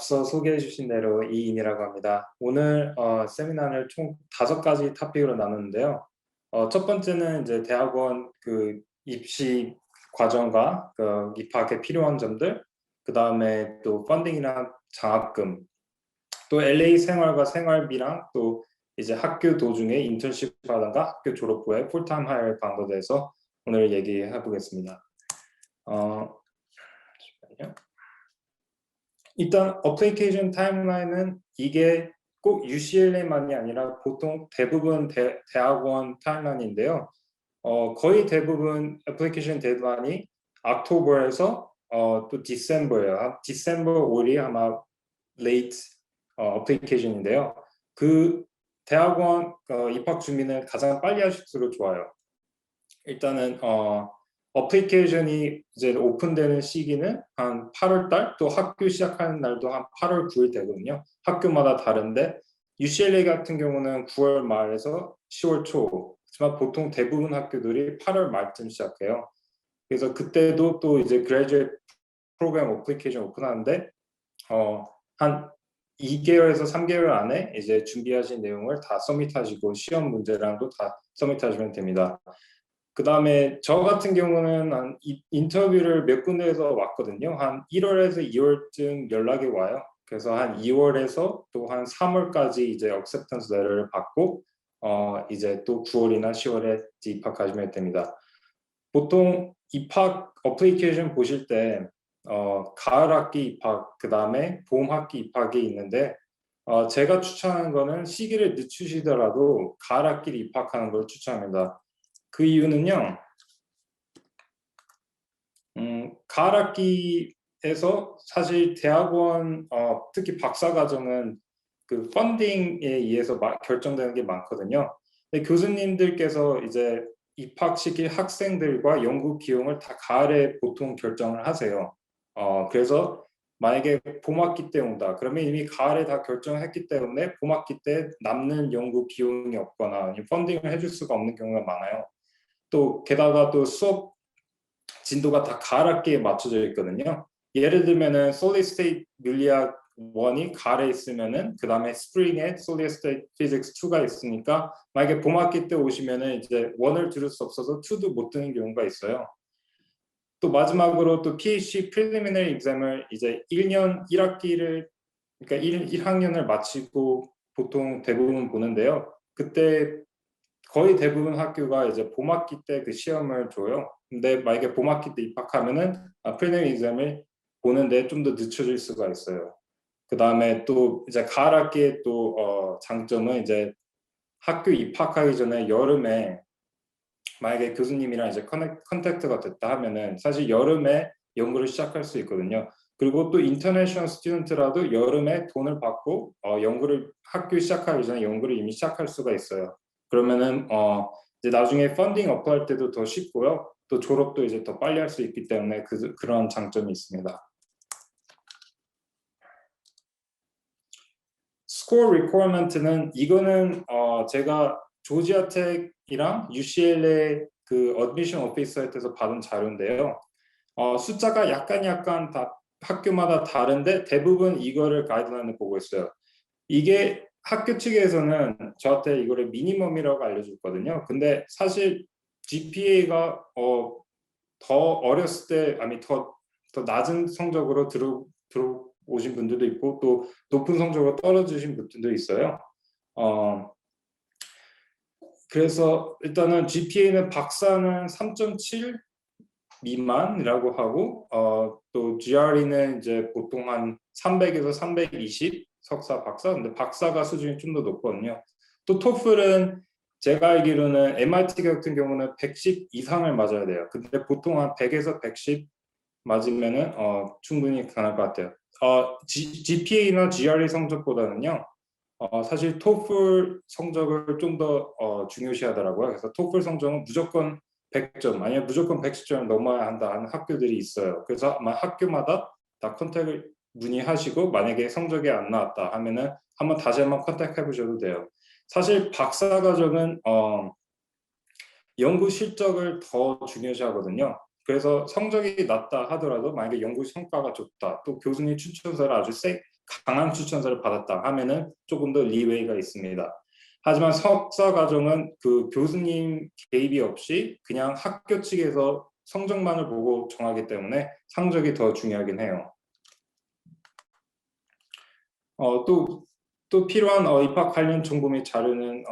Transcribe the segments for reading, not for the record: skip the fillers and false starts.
앞서 소개해 주신 대로 이인이라고 합니다. 오늘 세미나를 총 5가지 토픽으로 나누는데요. 첫 번째는 이제 대학원 그 입시 과정과 그 입학에 필요한 점들, 그 다음에 또 펀딩이랑 장학금, 또 LA 생활과 생활비랑 또 이제 학교 도중에 인턴십 하다가 학교 졸업 후에 풀타임 하이어 방법에 대해서 오늘 얘기해 보겠습니다. 잠시만요. 일단 어플리케이션 타임라인은 이게 꼭 UCLA만이 아니라 보통 대부분 대학원 타임라인인데요. 거의 대부분 애플리케이션 데드라인이 옥토버에서 또 디셈버예요. 디셈버 5일이 아마 late 어플리케이션인데요. 그 대학원 입학 준비는 가장 빨리 하실수록 좋아요. 일단은 어플리케이션이 이제 오픈되는 시기는 한 8월 달, 또 학교 시작하는 날도 한 8월 9일 되거든요. 학교마다 다른데 UCLA 같은 경우는 9월 말에서 10월 초, 하지만 보통 대부분 학교들이 8월 말쯤 시작해요. 그래서 그때도 또 이제 graduate 프로그램 어플리케이션 오픈하는데 한 2개월에서 3개월 안에 이제 준비하신 내용을 다 서밋하시고 시험 문제랑도 다 서밋하시면 됩니다. 그 다음에 저 같은 경우는 한 인터뷰를 몇 군데에서 왔거든요. 한 1월에서 2월쯤 연락이 와요. 그래서 한 2월에서 또 한 3월까지 이제 acceptance letter를 받고 이제 또 9월이나 10월에 입학하시면 됩니다. 보통 입학 어플리케이션 보실 때 가을 학기 입학, 그 다음에 봄 학기 입학이 있는데 제가 추천하는 거는 시기를 늦추시더라도 가을 학기를 입학하는 걸 추천합니다. 그 이유는요, 가을 학기에서 사실 대학원 특히 박사 과정은 그 펀딩에 의해서 결정되는 게 많거든요. 근데 교수님들께서 이제 입학시킬 학생들과 연구 비용을 다 가을에 보통 결정을 하세요. 그래서 만약에 봄학기 때 온다. 그러면 이미 가을에 다 결정을 했기 때문에 봄학기 때 남는 연구 비용이 없거나 펀딩을 해줄 수가 없는 경우가 많아요. 또 게다가 또 수업 진도가 다 가을 학기에 맞춰져 있거든요. 예를 들면은 솔리드 스테이트 물리학 1이 가을에 있으면은 그 다음에 스프링에 솔리드 스테이트 피직스 2가 있으니까 만약에 봄학기 때 오시면은 이제 1을 들을 수 없어서 2도 못 듣는 경우가 있어요. 또 마지막으로 또 PhD 프리리미너리 exam을 이제 1년 1학기를 그러니까 1학년을 마치고 보통 대부분 보는데요. 그때 거의 대부분 학교가 이제 봄학기 때 그 시험을 줘요. 근데 만약에 봄학기 때 입학하면은 프리리미너리 exam을 보는데 좀 더 늦춰질 수가 있어요. 그 다음에 또 이제 가을 학기에 또 장점은 이제 학교 입학하기 전에 여름에 만약에 교수님이랑 이제 컨택트가 됐다 하면은 사실 여름에 연구를 시작할 수 있거든요. 그리고 또 인터내셔널 스튜던트라도 여름에 돈을 받고 연구를 학교 시작하기 전에 연구를 이미 시작할 수가 있어요. 그러면은 이제 나중에 펀딩 어플할 때도 더 쉽고요. 또 졸업도 이제 더 빨리 할 수 있기 때문에 그런 장점이 있습니다. 스코어 리퀘어먼트는 이거는 제가 조지아텍이랑 UCLA 그 어드미션 오피서한테서 받은 자료인데요. 숫자가 약간 다 학교마다 다른데 대부분 이거를 가이드라인을 보고 있어요. 이게 학교 측에서는 저한테 이거를 미니멈이라고 알려줬거든요. 근데 사실 GPA가 더 어렸을 때 아니 더 낮은 성적으로 들어오신 분들도 있고 또 높은 성적으로 떨어지신 분들도 있어요. 그래서 일단은 GPA는 박사는 3.7 미만이라고 하고 또 GRE는 이제 보통 한 300에서 320 석사 박사, 근데 박사가 수준이 좀 더 높거든요. 또 토플은 제가 알기로는 MIT 같은 경우는 110 이상을 맞아야 돼요. 근데 보통 한 100에서 110 맞으면은 충분히 가능할 것 같아요. GPA나 GRE 성적보다는요. 사실 토플 성적을 좀 더 중요시하더라고요. 그래서 토플 성적은 무조건 100점, 아니면 무조건 110점을 넘어야 한다 하는 학교들이 있어요. 그래서 아마 학교마다 다 컨택을 문의하시고 만약에 성적이 안 나왔다 하면은 다시 한번 컨택해 보셔도 돼요. 사실 박사 과정은 연구 실적을 더 중요시하거든요. 그래서 성적이 낮다 하더라도 만약에 연구 성과가 좋다, 또 교수님 추천서를 아주 강한 추천서를 받았다 하면은 조금 더 리웨이가 있습니다. 하지만 석사 과정은 그 교수님 개입이 없이 그냥 학교 측에서 성적만을 보고 정하기 때문에 성적이 더 중요하긴 해요. 또 필요한 입학 관련 정보 및 자료는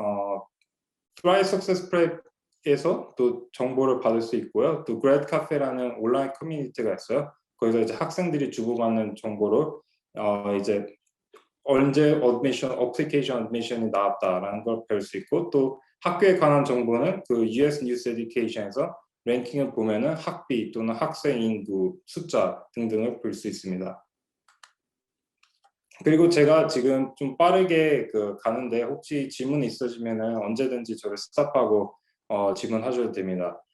Try Success Prep에서 또 정보를 받을 수 있고요. 또 Grad Cafe라는 온라인 커뮤니티가 있어요. 거기서 이제 학생들이 주고받는 정보로 이제 언제 어플리케이션 어드미션이 나왔다라는 걸 배울 수 있고, 또 학교에 관한 정보는 그 US News Education에서 랭킹을 보면은 학비 또는 학생 인구, 숫자 등등을 볼 수 있습니다. 그리고 제가 지금 좀 빠르게 가는데 혹시 질문 있으시면은 언제든지 저를 스탑하고 질문하셔도 됩니다.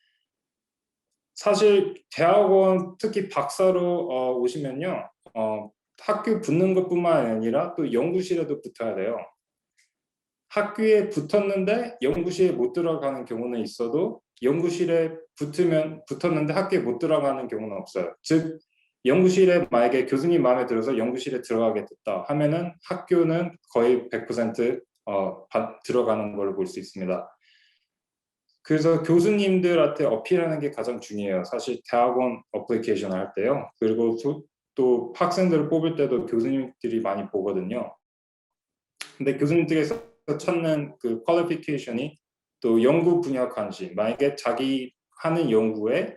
사실 대학원 특히 박사로 오시면요, 학교 붙는 것뿐만 아니라 또 연구실에도 붙어야 돼요. 학교에 붙었는데 연구실에 못 들어가는 경우는 있어도 연구실에 붙었는데 학교에 못 들어가는 경우는 없어요. 즉 연구실에 만약에 교수님 마음에 들어서 연구실에 들어가게 됐다 하면은 학교는 거의 100% 들어가는 걸로 볼 수 있습니다. 그래서 교수님들한테 어필하는 게 가장 중요해요. 사실 대학원 어플리케이션을 할 때요. 그리고 또 학생들을 뽑을 때도 교수님들이 많이 보거든요. 근데 교수님들께서 찾는 그 퀄리피케이션이 또 연구 분야 관심, 만약에 자기 하는 연구에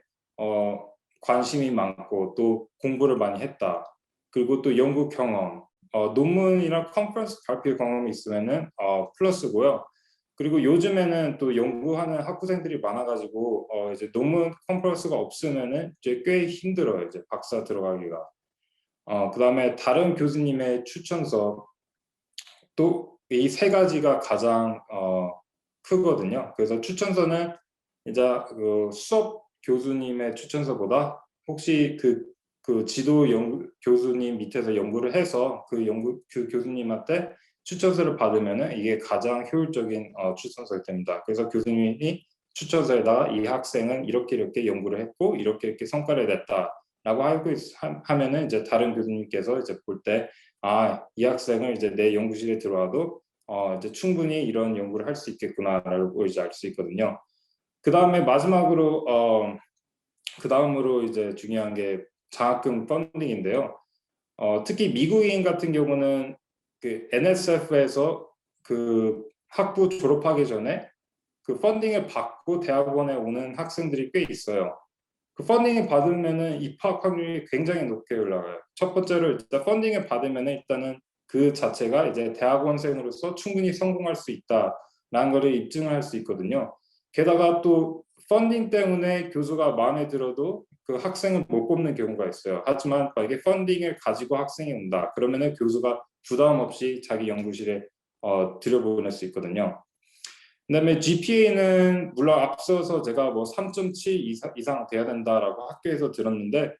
관심이 많고 또 공부를 많이 했다. 그리고 또 연구 경험, 논문이랑 컨퍼런스 발표 경험이 있으면은 플러스고요. 그리고 요즘에는 또 연구하는 학부생들이 많아가지고 이제 논문 컨퍼런스가 없으면은 이제 꽤 힘들어요. 이제 박사 들어가기가. 그다음에 다른 교수님의 추천서, 또 이 세 가지가 가장 크거든요. 그래서 추천서는 이제 그 수업 교수님의 추천서보다 혹시 그 지도 교수님 밑에서 연구를 해서 그 교수님한테 추천서를 받으면은 이게 가장 효율적인 추천서일 됩니다. 그래서 교수님이 추천서에다가 이 학생은 이렇게 이렇게 연구를 했고 이렇게 이렇게 성과를 냈다라고 하면은 이제 다른 교수님께서 이제 볼 때 이 학생을 이제 내 연구실에 들어와도 이제 충분히 이런 연구를 할 수 있겠구나라고 이제 알 수 있거든요. 그 다음에 마지막으로 그 다음으로 이제 중요한 게 장학금 펀딩인데요. 특히 미국인 같은 경우는 그 NSF에서 그 학부 졸업하기 전에 그 펀딩을 받고 대학원에 오는 학생들이 꽤 있어요. 그 펀딩을 받으면은 입학 확률이 굉장히 높게 올라가요. 첫 번째로 일단 펀딩을 받으면은 일단은 그 자체가 이제 대학원생으로서 충분히 성공할 수 있다라는 것을 입증을 할 수 있거든요. 게다가 또 펀딩 때문에 교수가 마음에 들어도 그 학생을 못 뽑는 경우가 있어요. 하지만 만약에 펀딩을 가지고 학생이 온다, 그러면은 교수가 부담 없이 자기 연구실에 들여보낼 수 있거든요. 그다음에 GPA는 물론 앞서서 제가 뭐 3.7 이상 돼야 된다라고 학교에서 들었는데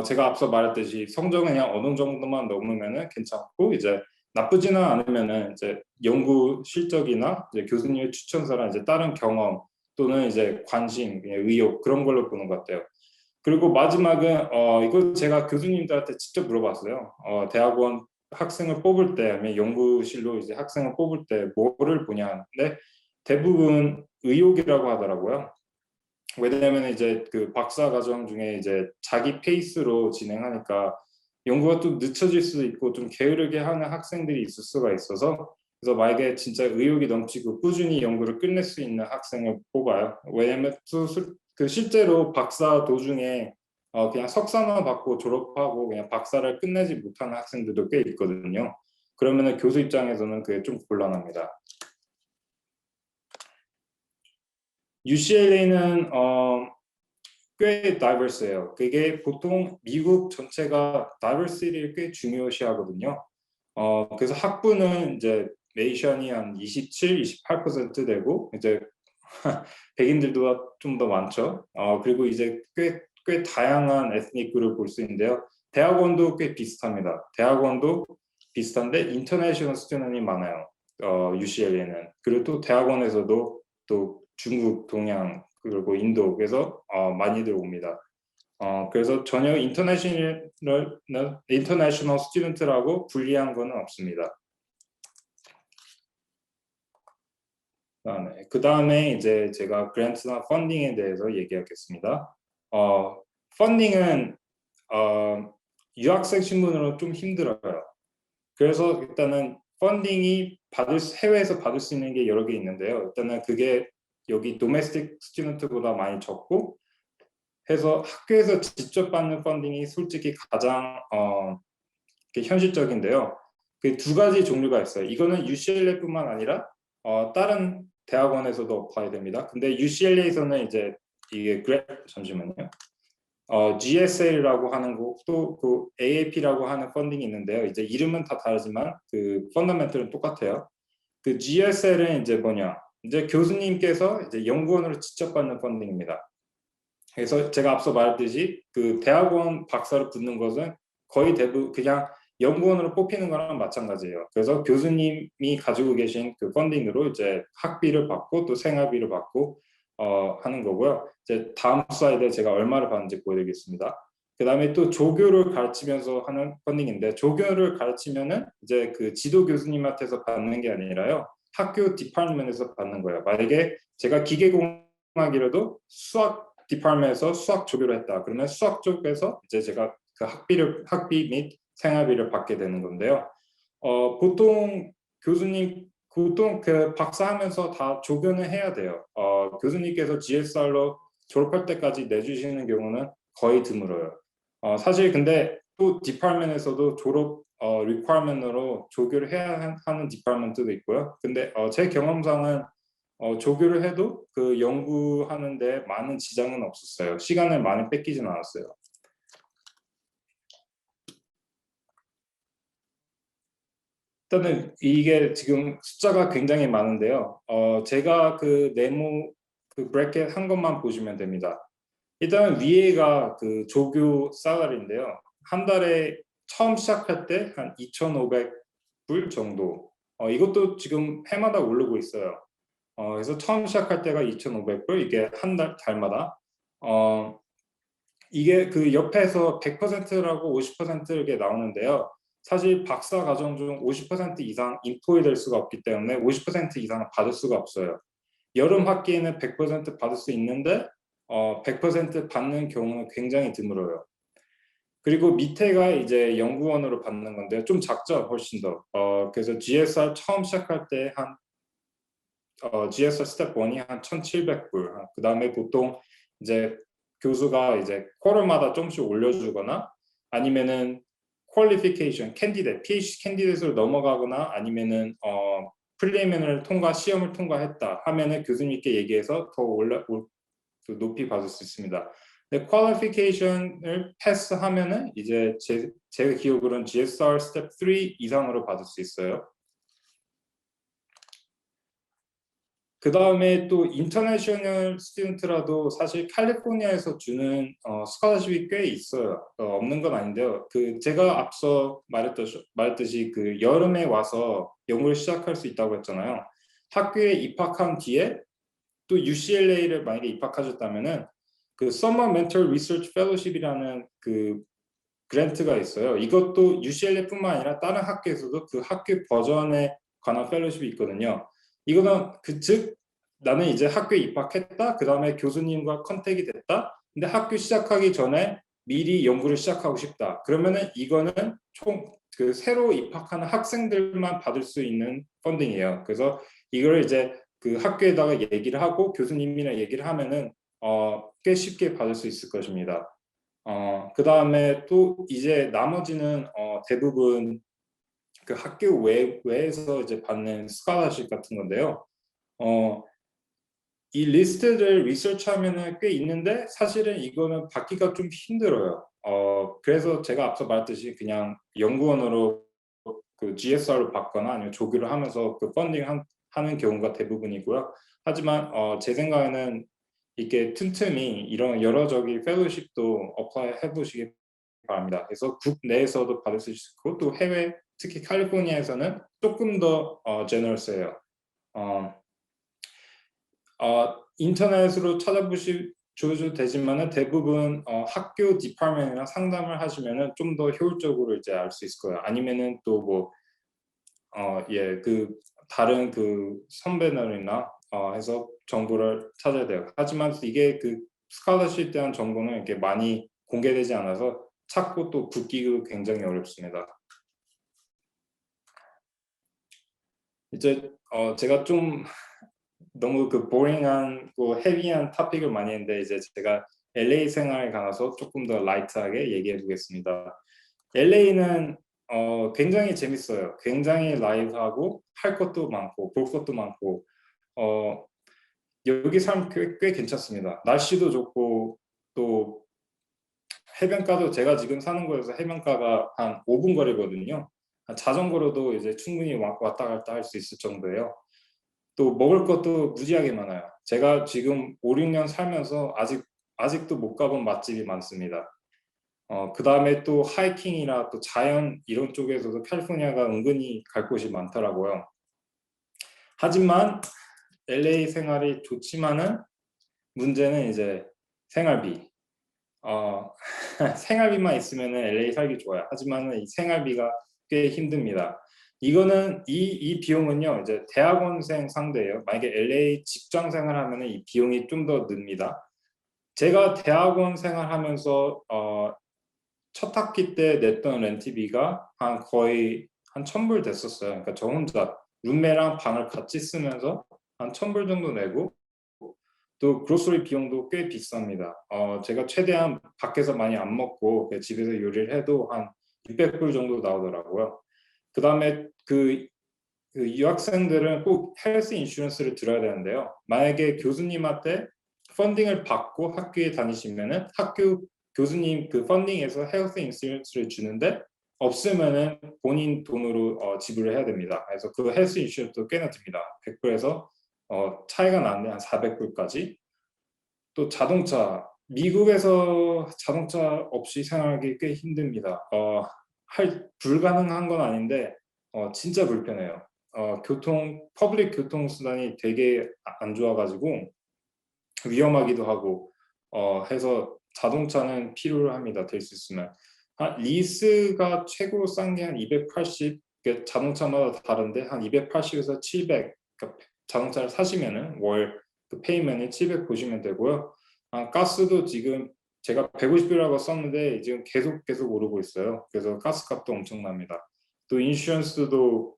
제가 앞서 말했듯이 성적은 그냥 어느 정도만 넘으면은 괜찮고 이제 나쁘지는 않으면은 이제 연구 실적이나 이제 교수님의 추천서나 이제 다른 경험 또는 이제 관심, 의욕 그런 걸로 보는 것 같아요. 그리고 마지막은 이거 제가 교수님들한테 직접 물어봤어요. 대학원 학생을 뽑을 때, 아니면 연구실로 이제 학생을 뽑을 때 뭐를 보냐 하는데 대부분 의욕이라고 하더라고요. 왜냐하면 이제 그 박사 과정 중에 이제 자기 페이스로 진행하니까 연구가 좀 늦춰질 수도 있고 좀 게으르게 하는 학생들이 있을 수가 있어서, 그래서 만약에 진짜 의욕이 넘치고 꾸준히 연구를 끝낼 수 있는 학생을 뽑아요. 왜냐하면 그 실제로 박사 도중에 그냥 석사만 받고 졸업하고 그냥 박사를 끝내지 못하는 학생들도 꽤 있거든요. 그러면은 교수 입장에서는 그게 좀 곤란합니다. UCLA는 꽤 diverse해요. 그게 보통 미국 전체가 diversity를 꽤 중요시하거든요. 그래서 학부는 이제 메이션이 한 27, 28% 되고 이제 백인들도 좀 더 많죠. 그리고 이제 꽤 다양한 에스닉 그룹을 볼 수 있는데요. 대학원도 꽤 비슷합니다. 대학원도 비슷한데 인터내셔널 스튜던트이 많아요. UCLA는. 그리고 또 대학원에서도 또 중국, 동양 그리고 인도, 그래서 많이들 옵니다. 그래서 전혀 인터내셔널 스튜던트라고 불리한 건 없습니다. 그 다음에 이제 제가 그랜트나 펀딩에 대해서 얘기하겠습니다. 펀딩은 유학생 신분으로 좀 힘들어요. 그래서 일단은 펀딩이 해외에서 받을 수 있는 게 여러 개 있는데요. 일단은 그게 여기 도메스틱 스튜던트보다 많이 적고 해서 학교에서 직접 받는 펀딩이 솔직히 가장 현실적인데요. 그 두 가지 종류가 있어요. 이거는 UCLA뿐만 아니라 다른 대학원에서도 어플라이 됩니다. 근데 UCLA에서는 이제 이게 잠시만요. GSA라고 하는 것도 그 AAP라고 하는 펀딩이 있는데요. 이제 이름은 다 다르지만 그 펀더멘털은 똑같아요. 그 GSL은 이제 뭐냐? 이제 교수님께서 이제 연구원으로 직접 받는 펀딩입니다. 그래서 제가 앞서 말했듯이 그 대학원 박사로 붙는 것은 거의 대부분 그냥 연구원으로 뽑히는 거랑 마찬가지예요. 그래서 교수님이 가지고 계신 그 펀딩으로 이제 학비를 받고 또 생활비를 받고 하는 거고요. 이제 다음 슬라이드에 제가 얼마를 받는지 보여드리겠습니다. 그 다음에 또 조교를 가르치면서 하는 펀딩인데 조교를 가르치면은 이제 그 지도 교수님한테서 받는 게 아니라요. 학교 디파트먼트에서 받는 거예요. 만약에 제가 기계공학이라도 수학 디파트먼트에서 수학 조교를 했다. 그러면 수학 쪽에서 이제 제가 그 학비 및 생활비를 받게 되는 건데요. 보통 그 박사하면서 다 조교는 해야 돼요. 교수님께서 GSR로 졸업할 때까지 내주시는 경우는 거의 드물어요. 사실 근데 또 디파트먼트에서도 졸업 리퀘어먼트로 조교를 해야 하는 디파트먼트도 있고요. 근데 제 경험상은 조교를 해도 그 연구하는데 많은 지장은 없었어요. 시간을 많이 뺏기진 않았어요. 일단은 이게 지금 숫자가 굉장히 많은데요. 제가 그 네모 그 브래켓 한 것만 보시면 됩니다. 일단 위에가 그 조교 살라리인데요. 한 달에 처음 시작할 때 한 2,500불 정도. 이것도 지금 해마다 오르고 있어요. 그래서 처음 시작할 때가 2,500불, 이게 한 달마다. 이게 그 옆에서 100%라고 50% 이렇게 나오는데요. 사실 박사 과정 중 50% 이상 인포이 될 수가 없기 때문에 50% 이상은 받을 수가 없어요. 여름 학기에는 100% 받을 수 있는데 100% 받는 경우는 굉장히 드물어요. 그리고 밑에가 이제 연구원으로 받는 건데요. 좀 작죠, 훨씬 더. 그래서 GSR 처음 시작할 때한 GSR 스텝 1이 한 1,700불. 그 다음에 보통 이제 교수가 이제 쿼터마다 조금씩 올려주거나 아니면은 퀄리피케이션 캔디데이트, PhD 캔디데이트로 넘어가거나 아니면은 프리리미너를 시험을 통과했다 하면은 교수님께 얘기해서 더 높이 받을 수 있습니다. 근데 퀄리피케이션을 패스하면은 이제 제 기억으로는 GSR 스텝 3 이상으로 받을 수 있어요. 그 다음에 또 인터내셔널 스튜던트라도 사실 캘리포니아에서 주는 스칼러십이 꽤 있어요. 없는 건 아닌데요. 그 제가 앞서 말했듯이 그 여름에 와서 연구를 시작할 수 있다고 했잖아요. 학교에 입학한 뒤에 또 UCLA를 만약에 입학하셨다면은 그 Summer Mentor Research Fellowship이라는 그 그랜트가 있어요. 이것도 UCLA뿐만 아니라 다른 학교에서도 그 학교 버전에 관한 펠로십이 있거든요. 이거는 즉 나는 이제 학교에 입학했다. 그 다음에 교수님과 컨택이 됐다. 근데 학교 시작하기 전에 미리 연구를 시작하고 싶다. 그러면은 이거는 총 그 새로 입학하는 학생들만 받을 수 있는 펀딩이에요. 그래서 이걸 이제 그 학교에다가 얘기를 하고 교수님이랑 얘기를 하면은 꽤 쉽게 받을 수 있을 것입니다. 그 다음에 또 이제 나머지는 대부분 그 학교 외에서 이제 받는 스칼러십 같은 건데요. 이 리스트를 리서치하면은 꽤 있는데 사실은 이거는 받기가 좀 힘들어요. 그래서 제가 앞서 말했듯이 그냥 연구원으로 그 GSR로 받거나 아니면 조교를 하면서 그 하는 경우가 대부분이고요. 하지만 제 생각에는 이렇게 틈틈이 이런 여러 저기 펠로십도 어플라이 해보시기 바랍니다. 그래서 국 내에서도 받을 수 있고 또 해외 특히 캘리포니아에서는 조금 더 제너럴스해요. 인터넷으로 줘도 되지만은 대부분 학교 디파트먼트나 상담을 하시면은 좀 더 효율적으로 이제 알 수 있을 거예요. 아니면은 또 뭐 예, 그 다른 그 선배들이나 해서 정보를 찾아야 돼요. 하지만 이게 그 스칼러십에 대한 정보는 이렇게 많이 공개되지 않아서 찾고 또 붙기도 굉장히 어렵습니다. 이제 제가 좀 너무 그 보링한 헤비한 토픽을 많이 했는데 이제 제가 LA 생활에 관해서 조금 더 라이트하게 얘기해 보겠습니다. LA는 굉장히 재밌어요. 굉장히 라이트하고 할 것도 많고 볼 것도 많고 어 여기 살면 꽤 괜찮습니다. 날씨도 좋고 또 해변가도 제가 지금 사는 곳에서 해변가가 한 5분 거리거든요. 자전거로도 이제 충분히 왔다 갔다 할 수 있을 정도예요. 또 먹을 것도 무지하게 많아요. 제가 지금 5-6년 살면서 아직도 못 가본 맛집이 많습니다. 그다음에 또 하이킹이나 또 자연 이런 쪽에서도 캘리포니아가 은근히 갈 곳이 많더라고요. 하지만 LA 생활이 좋지만은 문제는 이제 생활비. 어 생활비만 있으면은 LA 살기 좋아요. 하지만은 이 생활비가 꽤 힘듭니다. 이거는 이 비용은요 이제 대학원생 상대예요. 만약에 LA 직장 생활하면은 이 비용이 좀 더 늡니다. 제가 대학원 생활하면서 첫 학기 때 냈던 렌트비가 거의 한 1,000불 됐었어요. 그러니까 저 혼자 룸메랑 방을 같이 쓰면서 한 1,000불 정도 내고 또 그로서리 비용도 꽤 비쌉니다. 제가 최대한 밖에서 많이 안 먹고 그냥 집에서 요리를 해도 한 600불 정도 나오더라고요. 그다음에 그 유학생들은 꼭 헬스 인슈런스를 들어야 되는데요. 만약에 교수님한테 펀딩을 받고 학교에 다니시면은 학교 교수님 그 펀딩에서 헬스 인슈런스를 주는데 없으면은 본인 돈으로 지불을 해야 됩니다. 그래서 그 헬스 인슈런스도 꽤나 듭니다. 100불에서 차이가 나는데 한 400불까지. 또 자동차, 미국에서 자동차 없이 생활하기 꽤 힘듭니다. 불가능한 건 아닌데 진짜 불편해요. 퍼블릭 교통 수단이 되게 안 좋아가지고 위험하기도 하고 해서 자동차는 필요합니다. 될 수 있으면. 리스가 최고 싼 게 한 280, 자동차마다 다른데 한 280에서 700, 그러니까 자동차를 사시면은 월 그 페이먼이 700 보시면 되고요. 가스도 지금 제가 150이라고 썼는데 지금 계속 오르고 있어요. 그래서 가스값도 엄청납니다. 또 인슈런스도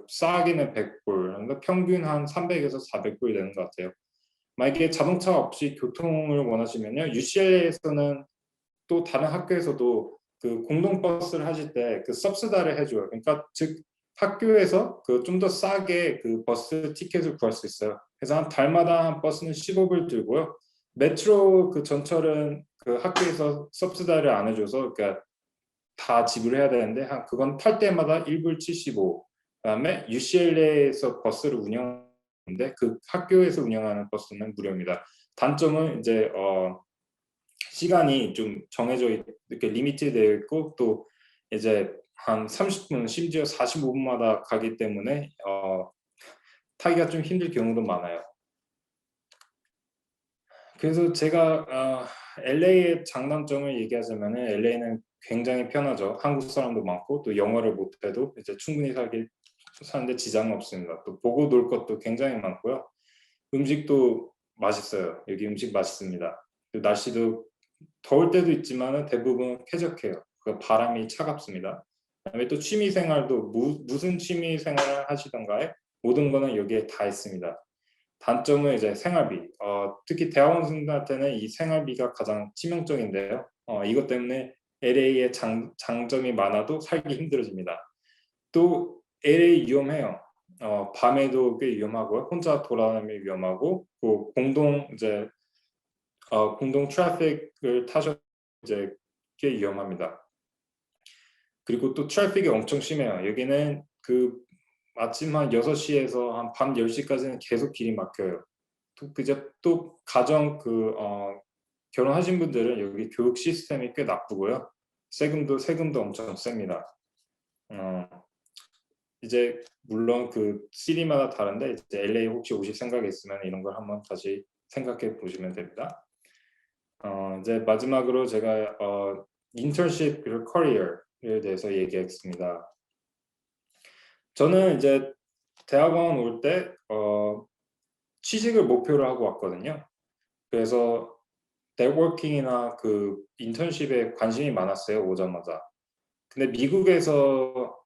싸기는 100불, 그러니까 평균 한 300에서 400불이 되는 것 같아요. 만약에 자동차 없이 교통을 원하시면요, UCLA에서는 또 다른 학교에서도 그 공동버스를 하실 때 그 서브시다를 해줘요. 그러니까 즉 학교에서 그 좀 더 싸게 그 버스 티켓을 구할 수 있어요. 그래서 한 달마다 한 버스는 15불 들고요. 메트로 그 전철은 그 학교에서 서브시다를 안 해줘서 그러니까 다 지불해야 되는데 그건 탈 때마다 1불 75. 그다음에 UCLA에서 버스를 운영하는데 그 학교에서 운영하는 버스는 무료입니다. 단점은 이제 시간이 좀 정해져 이렇게 리미트 되어 있고 또 이제 한 30분 심지어 45분마다 가기 때문에 타기가 좀 힘들 경우도 많아요. 그래서 제가 LA의 장단점을 얘기하자면은 LA는 굉장히 편하죠. 한국 사람도 많고 또 영어를 못해도 이제 충분히 사는데 지장은 없습니다. 또 보고 놀 것도 굉장히 많고요. 음식도 맛있어요. 여기 음식 맛있습니다. 날씨도 더울 때도 있지만은 대부분 쾌적해요. 그 바람이 차갑습니다. 그다음에 또 취미 생활도 무슨 취미 생활을 하시던가에 모든 거는 여기에 다 있습니다. 단점은 이제 생활비. 특히 대학원생들한테는 이 생활비가 가장 치명적인데요. 이것 때문에 LA의 장점이 많아도 살기 힘들어집니다. 또 LA 위험해요. 밤에도 꽤 위험하고요. 혼자 돌아다니면 위험하고, 또 공동 트래픽을 타셔 이제 꽤 위험합니다. 그리고 또 트래픽이 엄청 심해요. 여기는 그 아침 한 6시에서 한 밤 10시까지는 계속 길이 막혀요. 또 결혼하신 분들은 여기 교육 시스템이 꽤 나쁘고요. 세금도 엄청 셉니다. 어, 이제 물론 그 시리마다 다른데 이제 LA 혹시 오실 생각이 있으면 이런 걸 한번 다시 생각해 보시면 됩니다. 이제 마지막으로 제가 인턴십 그리고 커리어에 대해서 얘기했습니다. 저는 이제 대학원 올 때 취직을 목표로 하고 왔거든요. 그래서 네트워킹이나 그 인턴십에 관심이 많았어요, 오자마자. 근데 미국에서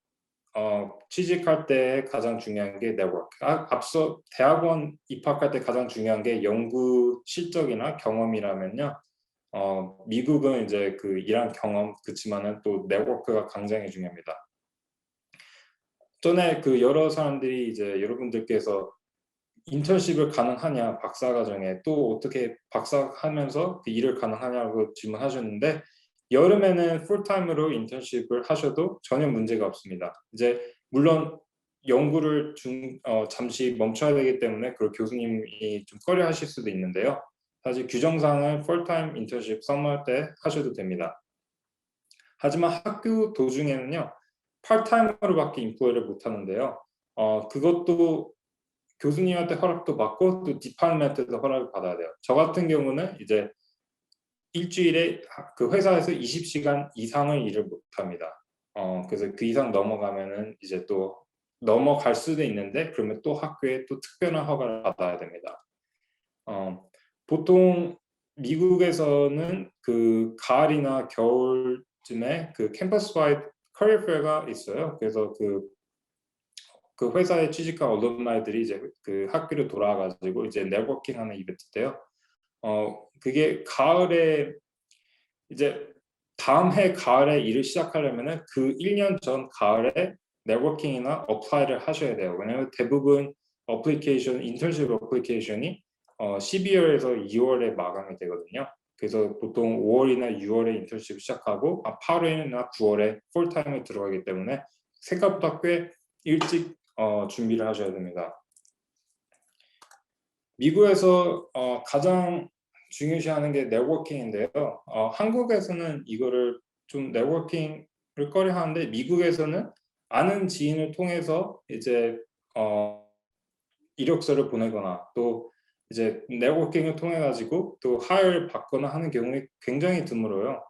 취직할 때 가장 중요한 게 네트워크. 앞서 대학원 입학할 때 가장 중요한 게 연구 실적이나 경험이라면요. 미국은 이제 그 일한 경험 그치만은 또 네트워크가 굉장히 중요합니다. 전에 그 여러 사람들이 이제 여러분들께서 인턴십을 가능하냐 박사과정에 또 어떻게 박사하면서 그 일을 가능하냐고 질문하셨는데 여름에는 풀타임으로 인턴십을 하셔도 전혀 문제가 없습니다. 이제 물론 연구를 잠시 멈춰야 되기 때문에 그 교수님이 좀 꺼려하실 수도 있는데요. 사실 규정상은 풀타임 인턴십 서머 때 하셔도 됩니다. 하지만 학교 도중에는요 파트타임으로밖에 인플레를 못 하는데요. 그것도 교수님한테 허락도 받고 또 디파트먼트에서 허락을 받아야 돼요. 저 같은 경우는 이제 일주일에 그 회사에서 20시간 이상을 일을 못 합니다. 그래서 그 이상 넘어가면은 이제 또 넘어갈 수도 있는데 그러면 또 학교에 또 특별한 허가를 받아야 됩니다. 보통 미국에서는 그 가을이나 겨울쯤에 그 캠퍼스 와이드 커리어 페어가 있어요. 그래서 그 회사에 취직한 얼룸나이들이 이제 그 학교로 돌아와 가지고 이제 네트워킹하는 이벤트인데요. 그게 가을에 이제 다음 해 가을에 일을 시작하려면은 그 1년 전 가을에 네트워킹이나 어플라이를 하셔야 돼요. 왜냐하면 대부분 어플리케이션 인턴십 어플리케이션이 12월에서 2월에 마감이 되거든요. 그래서 보통 5월이나 6월에 인턴십을 시작하고 8월이나 9월에 풀타임에 들어가기 때문에 생각보다 꽤 일찍 준비를 하셔야 됩니다. 미국에서 가장 중요시하는 게 네트워킹인데요. 한국에서는 이거를 좀 네트워킹을 꺼려하는데 미국에서는 아는 지인을 통해서 이제 이력서를 보내거나 또 이제 네트워킹을 통해 가지고 또 하여를 받거나 하는 경우가 굉장히 드물어요.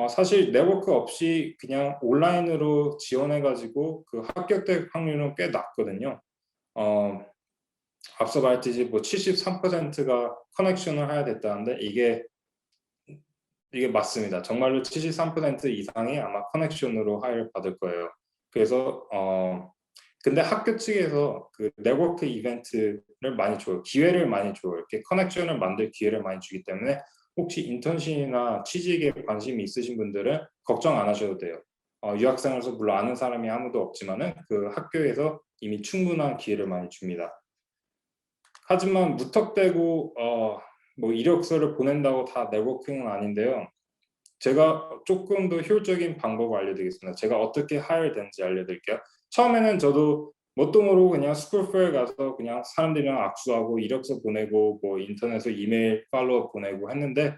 사실 네트워크 없이 그냥 온라인으로 지원해 가지고 그 합격될 확률은 꽤 낮거든요. 어 앞서 말했듯이 뭐 73%가 커넥션을 해야 됐다는데 이게 맞습니다. 정말로 73% 이상이 아마 커넥션으로 하여를 받을 거예요. 그래서 근데 학교 측에서 그 네트워크 이벤트를 많이 줘요. 기회를 많이 줘요. 이렇게 커넥션을 만들 기회를 많이 주기 때문에 혹시 인턴십이나 취직에 관심이 있으신 분들은 걱정 안 하셔도 돼요. 유학생으로서 물론 아는 사람이 아무도 없지만은 그 학교에서 이미 충분한 기회를 많이 줍니다. 하지만 무턱대고 뭐 이력서를 보낸다고 다 네트워킹은 아닌데요. 제가 조금 더 효율적인 방법을 알려드리겠습니다. 제가 어떻게 하여야 되는지 알려드릴게요. 처음에는 저도 뭣도 모르고 그냥 스쿨페어에 가서 그냥 사람들이랑 악수하고 이력서 보내고 뭐 인터넷에 이메일 팔로우 보내고 했는데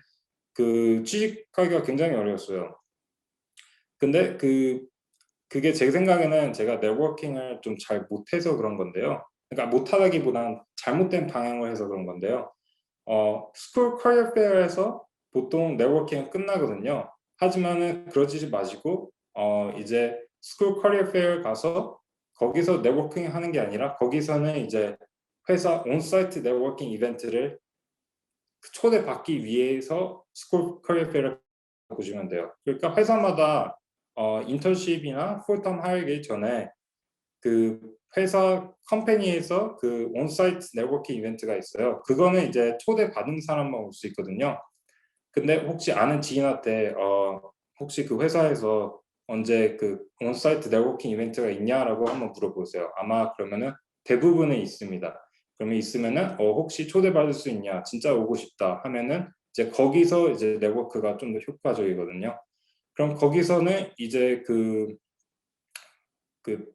그 취직하기가 굉장히 어려웠어요. 근데 그게 제 생각에는 제가 네트워킹을 좀 잘 못해서 그런 건데요. 그러니까 못하다기보다는 잘못된 방향을 해서 그런 건데요. 스쿨 커리어 페어에서 보통 네트워킹은 끝나거든요. 하지만은 그러지 마시고 이제 스쿨 커리어 페어 가서 거기서 네트워킹 하는 게 아니라 거기서는 이제 회사 온사이트 네트워킹 이벤트를 초대받기 위해서 스쿨 커리어 페어를 보시면 돼요. 그러니까 회사마다 인턴십이나 풀타임 하이기 전에 그 회사 컴퍼니에서 그 온사이트 네트워킹 이벤트가 있어요. 그거는 이제 초대받은 사람만 올 수 있거든요. 근데 혹시 아는 지인한테 혹시 그 회사에서 언제 그 온사이트 네트워킹 이벤트가 있냐라고 한번 물어보세요. 아마 그러면은 대부분은 있습니다. 그러면 있으면은 혹시 초대받을 수 있냐? 진짜 오고 싶다 하면은 이제 거기서 이제 네트워크가 좀 더 효과적이거든요. 그럼 거기서는 이제 그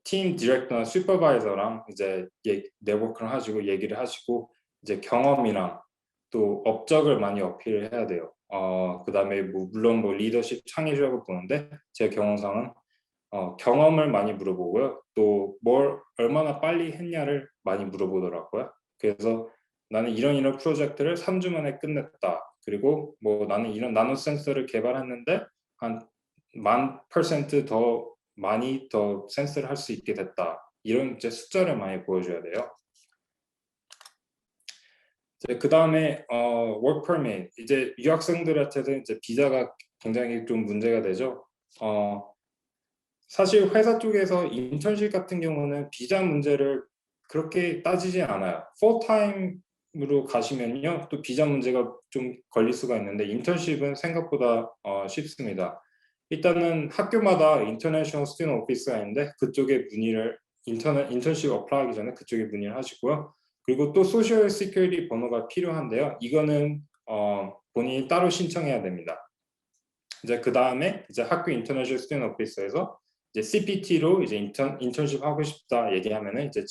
팀 디렉터나 슈퍼바이저랑 이제 네트워크를 하시고 얘기를 하시고 이제 경험이랑 또 업적을 많이 어필을 해야 돼요. 그다음에 뭐 물론 뭐 리더십 창의력을 보는데 제 경험상은 경험을 많이 물어보고요. 또 뭘 얼마나 빨리 했냐를 많이 물어보더라고요. 그래서 나는 이런 프로젝트를 3주 만에 끝냈다. 그리고 뭐 나는 이런 나노 센서를 개발했는데 한 1000% 더 많이 더 센서를 할 수 있게 됐다. 이런 이제 숫자를 많이 보여줘야 돼요. 그 다음에 work permit 이제 유학생들한테는 이제 비자가 굉장히 좀 문제가 되죠. 사실 회사 쪽에서 인턴십 같은 경우는 비자 문제를 그렇게 따지지 않아요. 풀타임으로 가시면요, 또 비자 문제가 좀 걸릴 수가 있는데 인턴십은 생각보다 쉽습니다. 일단은 학교마다 인터내셔널 스튜던트 오피스가 있는데 그쪽에 문의를 인턴십 어플라이하기 전에 그쪽에 문의를 하시고요. 그리고 또 소셜 시큐리티 번호가 필요한데요. 이거는 본인이 따로 신청해야 됩니다. 이제 그 다음에 이제 학교 인터내셔널 스튜던트 오피스에서 이제 CPT로 이제 인턴십 하고 싶다 얘기하면은 이제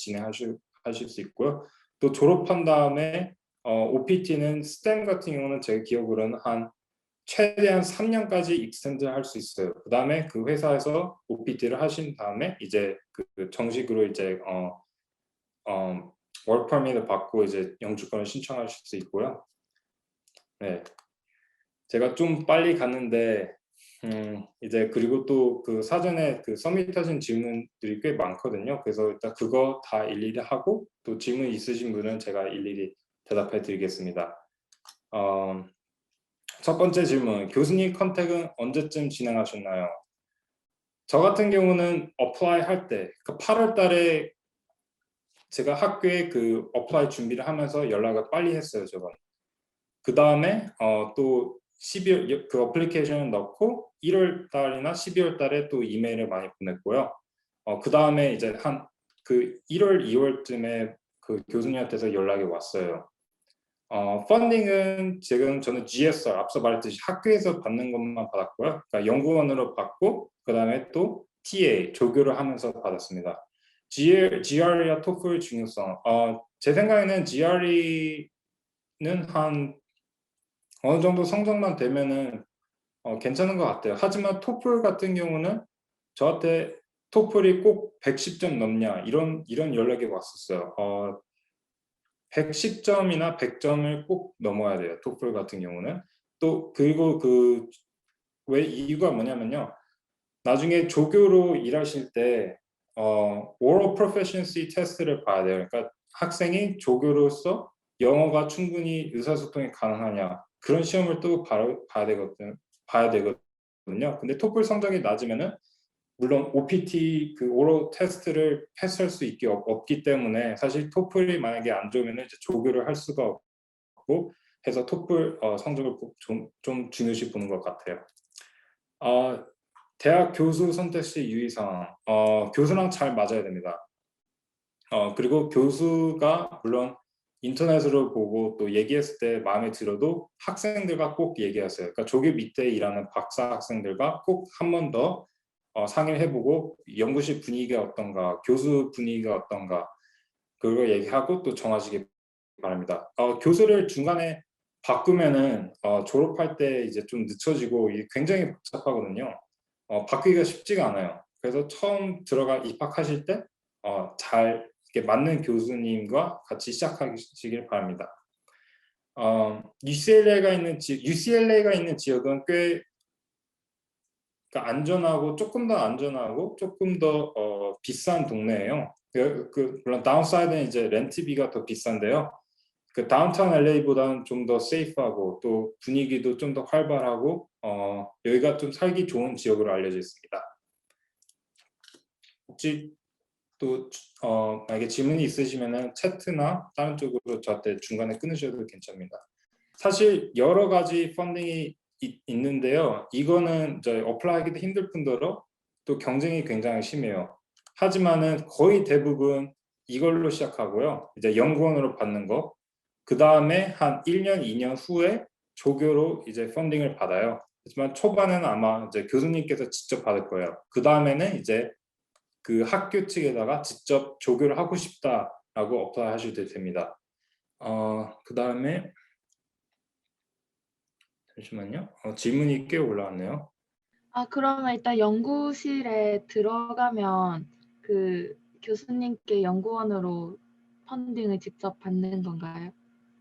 하실 수 있고요. 또 졸업한 다음에 OPT는 스템 같은 경우는 제 기억으로는 한 최대한 3년까지 익스텐드 할 수 있어요. 그 다음에 그 회사에서 OPT를 하신 다음에 이제 그 정식으로 이제 워크 퍼밋을 받고 이제 영주권을 신청하실 수 있고요. 네, 제가 좀 빨리 갔는데 이제 그리고 또 그 사전에 그 서밋하신 질문들이 꽤 많거든요. 그래서 일단 그거 다 일일이 하고 또 질문 있으신 분은 제가 일일이 대답해 드리겠습니다. 첫 번째 질문, 교수님 컨택은 언제쯤 진행하셨나요? 저 같은 경우는 어플라이 할 때, 그 8월 달에 제가 학교에 그 어플라이 준비를 하면서 연락을 빨리 했어요, 저건. 그 다음에 또 12월 그 어플리케이션을 넣고 1월 달이나 12월 달에 또 이메일을 많이 보냈고요. 그 다음에 이제 한 그 1월, 2월쯤에 그 교수님한테서 연락이 왔어요. 펀딩은 지금 저는 GSR 앞서 말했듯이 학교에서 받는 것만 받았고요. 그러니까 연구원으로 받고 그 다음에 또 TA 조교를 하면서 받았습니다. GRE와 토플 중요성. 제 생각에는 GRE는 한 어느 정도 성적만 되면은 괜찮은 것 같아요. 하지만 토플 같은 경우는 저한테 토플이 꼭 110점 넘냐 이런 연락이 왔었어요. 110점이나 100점을 꼭 넘어야 돼요. 토플 같은 경우는. 또 그리고 그 왜 이유가 뭐냐면요. 나중에 조교로 일하실 때 oral proficiency 테스트를 봐야 돼요. 그러니까 학생이 조교로서 영어가 충분히 의사소통이 가능하냐 그런 시험을 또 봐야 되거든요. 근데 토플 성적이 낮으면은 물론 OPT 그 오럴 테스트를 패스할 수 없기 때문에 사실 토플이 만약에 안 좋으면 이제 조교를 할 수가 없고 해서 토플 성적을 꼭 좀 중요시 보는 것 같아요. 대학 교수 선택 시 유의사항 교수랑 잘 맞아야 됩니다. 그리고 교수가 물론 인터넷으로 보고 또 얘기했을 때 마음에 들어도 학생들과 꼭 얘기하세요. 그러니까 조교 밑에 일하는 박사 학생들과 꼭 한 번 더 상의를 해보고 연구실 분위기가 어떤가, 교수 분위기가 어떤가 그걸 얘기하고 또 정하시기 바랍니다. 교수를 중간에 바꾸면은 졸업할 때 이제 좀 늦춰지고 이게 굉장히 복잡하거든요. 바꾸기가 쉽지가 않아요. 그래서 처음 입학하실 때 잘 이렇게 맞는 교수님과 같이 시작하시길 바랍니다. UCLA가 있는 지역은 꽤 그러니까 안전하고 조금 더 안전하고 조금 더 비싼 동네예요. 물론 다운사이드는 이제 렌트비가 더 비싼데요. 그 다운타운 LA보다는 좀 더 세이프하고 또 분위기도 좀 더 활발하고 여기가 좀 살기 좋은 지역으로 알려져 있습니다. 혹시 또 만약에 질문이 있으시면은 채트나 다른 쪽으로 저한테 중간에 끊으셔도 괜찮습니다. 사실 여러 가지 펀딩이 있는데요. 이거는 이제 어플라이하기도 힘들 뿐더러 또 경쟁이 굉장히 심해요. 하지만은 거의 대부분 이걸로 시작하고요. 이제 연구원으로 받는 거. 그 다음에 한 1년, 2년 후에 조교로 이제 펀딩을 받아요. 하지만 초반에는 아마 이제 교수님께서 직접 받을 거예요. 그 다음에는 이제 그 학교 측에다가 직접 조교를 하고 싶다라고 어플라이 하셔도 됩니다. 그 다음에 잠시만요. 질문이 꽤 올라왔네요. 그러면 일단 연구실에 들어가면 그 교수님께 연구원으로 펀딩을 직접 받는 건가요?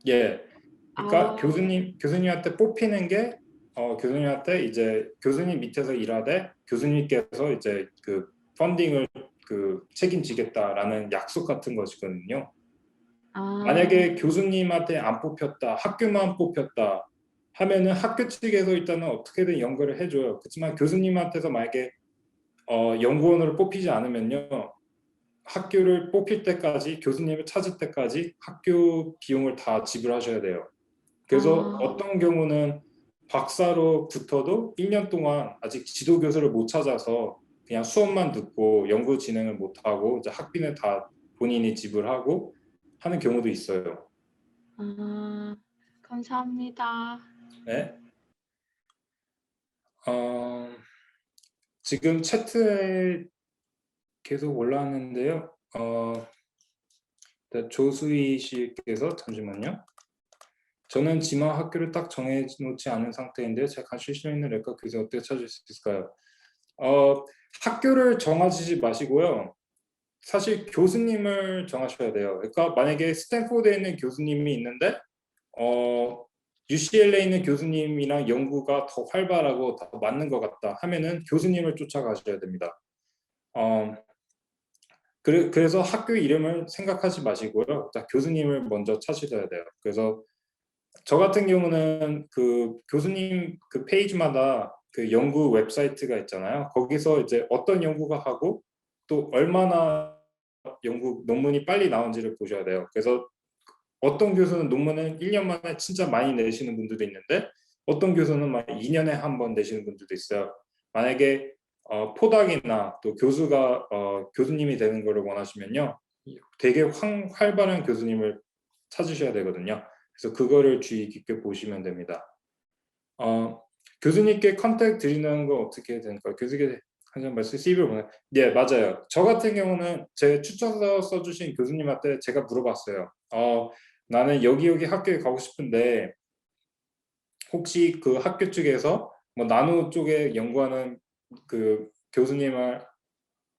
예. 그러니까 아, 교수님한테 뽑히는 게 교수님한테 이제 교수님 밑에서 일하되 교수님께서 이제 그 펀딩을 그 책임지겠다라는 약속 같은 것이거든요. 아, 만약에 교수님한테 안 뽑혔다, 학교만 뽑혔다 하면은 학교 측에서 일단은 어떻게든 연결을 해줘요. 그렇지만 교수님한테서 만약에 연구원으로 뽑히지 않으면요, 학교를 뽑힐 때까지 교수님을 찾을 때까지 학교 비용을 다 지불하셔야 돼요. 그래서 아, 어떤 경우는 박사로 붙어도 1년 동안 아직 지도 교수를 못 찾아서 그냥 수업만 듣고 연구 진행을 못 하고 이제 학비는 다 본인이 지불하고 하는 경우도 있어요. 아, 감사합니다. 네. 어, 지금 채트에 계속 올라왔는데요. 조수희 씨께서 잠시만요. 저는 지망 학교를 딱 정해놓지 않은 상태인데 제가 가실 수 있는 랩과 교수 어떻게 찾을 수 있을까요? 학교를 정하지 마시고요. 사실 교수님을 정하셔야 돼요. 그러니까 만약에 스탠포드에 있는 교수님이 있는데 UCLA에 있는 교수님이랑 연구가 더 활발하고 더 맞는 것 같다 하면은 교수님을 쫓아가셔야 됩니다. 어, 그래서 학교 이름을 생각하지 마시고요. 자, 교수님을 먼저 찾으셔야 돼요. 그래서 저 같은 경우는 그 교수님 그 페이지마다 그 연구 웹사이트가 있잖아요. 거기서 이제 어떤 연구가 하고 또 얼마나 연구 논문이 빨리 나온지를 보셔야 돼요. 그래서 어떤 교수는 논문을 1년 만에 진짜 많이 내시는 분들도 있는데 어떤 교수는 막 2년에 한 번 내시는 분들도 있어요. 만약에 포닥이나 또 교수가 교수님이 되는 것을 원하시면요. 되게 활발한 교수님을 찾으셔야 되거든요. 그래서 그거를 주의 깊게 보시면 됩니다. 어, 교수님께 컨택 드리는 거 어떻게 되니까 교수님께 한번 말씀 CV를 보내. 네, 맞아요. 저 같은 경우는 제 추천서 써주신 교수님한테 제가 물어봤어요. 나는 여기 학교에 가고 싶은데 혹시 그 학교 측에서 뭐 나노 쪽에 연구하는 그 교수님을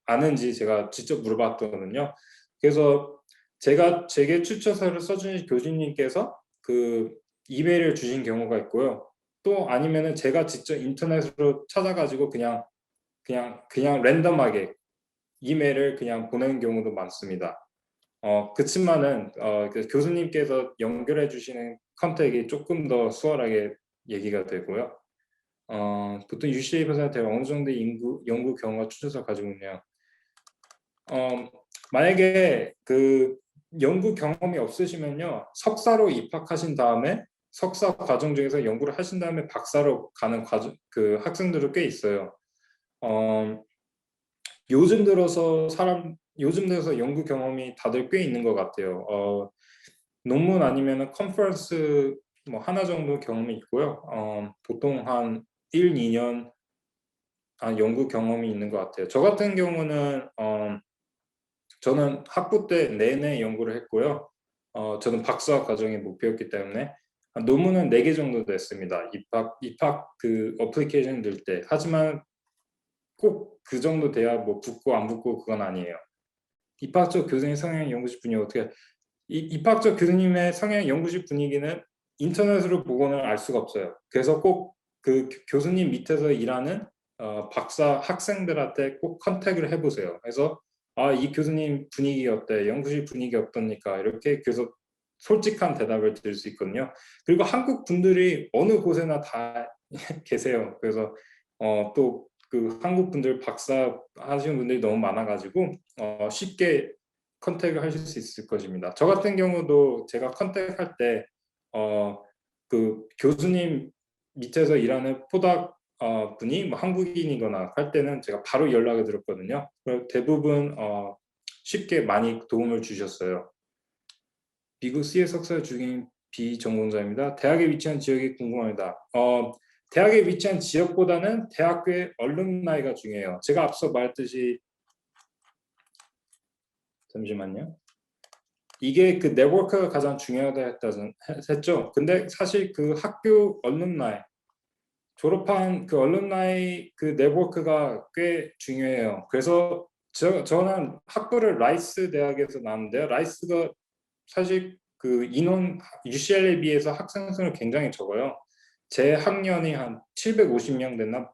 아는지 제가 직접 물어봤거든요. 그래서 제게 추천서를 써주신 교수님께서 그 이메일을 주신 경우가 있고요. 또 아니면은 제가 직접 인터넷으로 찾아가지고 그냥 랜덤하게 이메일을 그냥 보내는 경우도 많습니다. 그치만은 그 교수님께서 연결해 주시는 컨택이 조금 더 수월하게 얘기가 되고요. 보통 UCLA 회사한테 어느 정도 연구 경험과 추천서 가지고 있네요. 만약에 그 연구 경험이 없으시면요, 석사로 입학하신 다음에 석사 과정 중에서 연구를 하신 다음에 박사로 가는 그 학생들도 꽤 있어요. 어, 요즘 들어서 연구 경험이 다들 꽤 있는 것 같아요. 논문 아니면은 컨퍼런스 뭐 하나 정도 경험이 있고요. 보통 한 1, 2년 연구 경험이 있는 것 같아요. 저 같은 경우는 저는 학부 때 내내 연구를 했고요. 저는 박사 과정이 목표였기 때문에 논문은 4개 정도 됐습니다. 입학 그 어플리케이션 들 때. 하지만 꼭 그 정도 돼야 뭐 붙고 안 붙고 그건 아니에요. 입학적 교수님 성향 연구실 분위기 어떻게 입학적 교수님의 성향 연구실 분위기는 인터넷으로 보고는 알 수가 없어요. 그래서 꼭 그 교수님 밑에서 일하는 박사 학생들한테 꼭 컨택을 해보세요. 그래서 이 교수님 분위기 어때? 연구실 분위기 어떻습니까? 이렇게 그래서 솔직한 대답을 드릴 수 있거든요. 그리고 한국 분들이 어느 곳에나 다 계세요. 그래서 또 그 한국 분들 박사 하시는 분들이 너무 많아가지고 쉽게 컨택을 하실 수 있을 것입니다. 저 같은 경우도 제가 컨택할 때 그 교수님 밑에서 일하는 포닥 분이 뭐 한국인이거나 할 때는 제가 바로 연락을 드렸거든요. 대부분 쉽게 많이 도움을 주셨어요. 미국 CS 석사 중인 비전공자입니다. 대학에 위치한 지역이 궁금합니다. 대학에 위치한 지역보다는 대학교의 얼룸나이가 중요해요. 제가 앞서 말했듯이 잠시만요. 이게 그 네트워크가 가장 중요하다 했죠. 근데 사실 그 학교 얼룸나이 졸업한 그 얼룸나이 그 네트워크가 꽤 중요해요. 그래서 저는 학부를 라이스 대학에서 나왔는데요. 라이스가 사실 그 인원 UCLA에 비해서 학생 수는 굉장히 적어요. 제 학년이 한 750명 됐나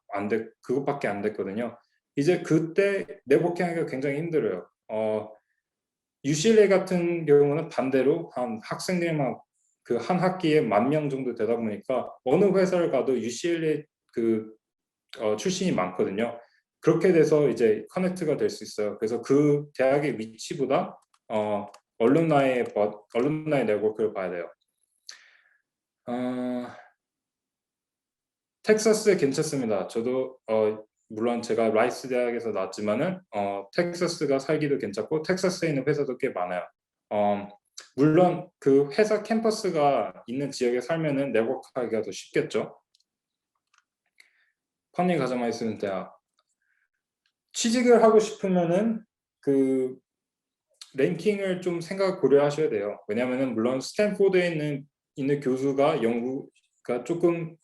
그것밖에 안 됐거든요. 이제 그때 네트워킹하기가 굉장히 힘들어요. UCLA 같은 경우는 반대로 한 학생들만 그 한 학기에 10,000명 정도 되다 보니까 어느 회사를 가도 UCLA 그 출신이 많거든요. 그렇게 돼서 이제 커넥트가 될 수 있어요. 그래서 그 대학의 위치보다 얼룸나이 네트워크를 봐야 돼요. 텍사스 괜찮습니다. 저도 물론 제가 라이스 대학에서 나왔지만은 텍사스가 살기도 괜찮고 텍사스에 있는 회사도 꽤 많아요. 물론 그 회사 캠퍼스가 있는 지역에 살면은 네트워크하기가 더 쉽겠죠. 펀딩 가져만 있으면 대학. 취직을 하고 싶으면은 그 랭킹을 좀 고려하셔야 돼요. 왜냐하면은 물론 스탠포드에 있는 교수가 연구가 조금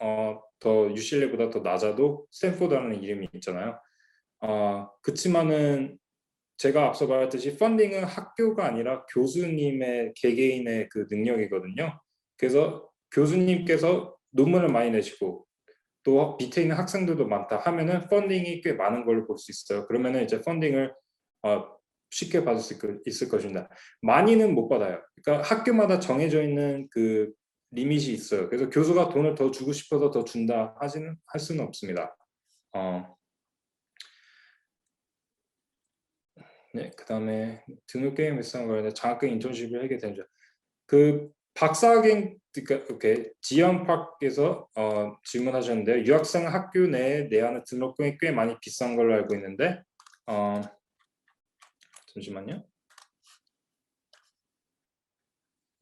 더 UCLA보다 더 낮아도 스탠포드라는 이름이 있잖아요. 그치만은 제가 앞서 말했듯이 펀딩은 학교가 아니라 교수님의 개개인의 그 능력이거든요. 그래서 교수님께서 논문을 많이 내시고 또 밑에 있는 학생들도 많다 하면은 펀딩이 꽤 많은 걸로 볼 수 있어요. 그러면은 이제 펀딩을 쉽게 받을 수 있을 것입니다. 많이는 못 받아요. 그러니까 학교마다 정해져 있는 그 리밋이 있어요. 그래서 교수가 돈을 더 주고 싶어서 더 준다 할 수는 없습니다. 네, 그다음에 등록 게임 일상 관련해 장학금 인턴십을 하게 되죠. 그 박사학위 그러니까 지연 팍에서 질문하셨는데요. 유학생 학교 내에 내하는 등록금이 꽤 많이 비싼 걸로 알고 있는데 잠시만요.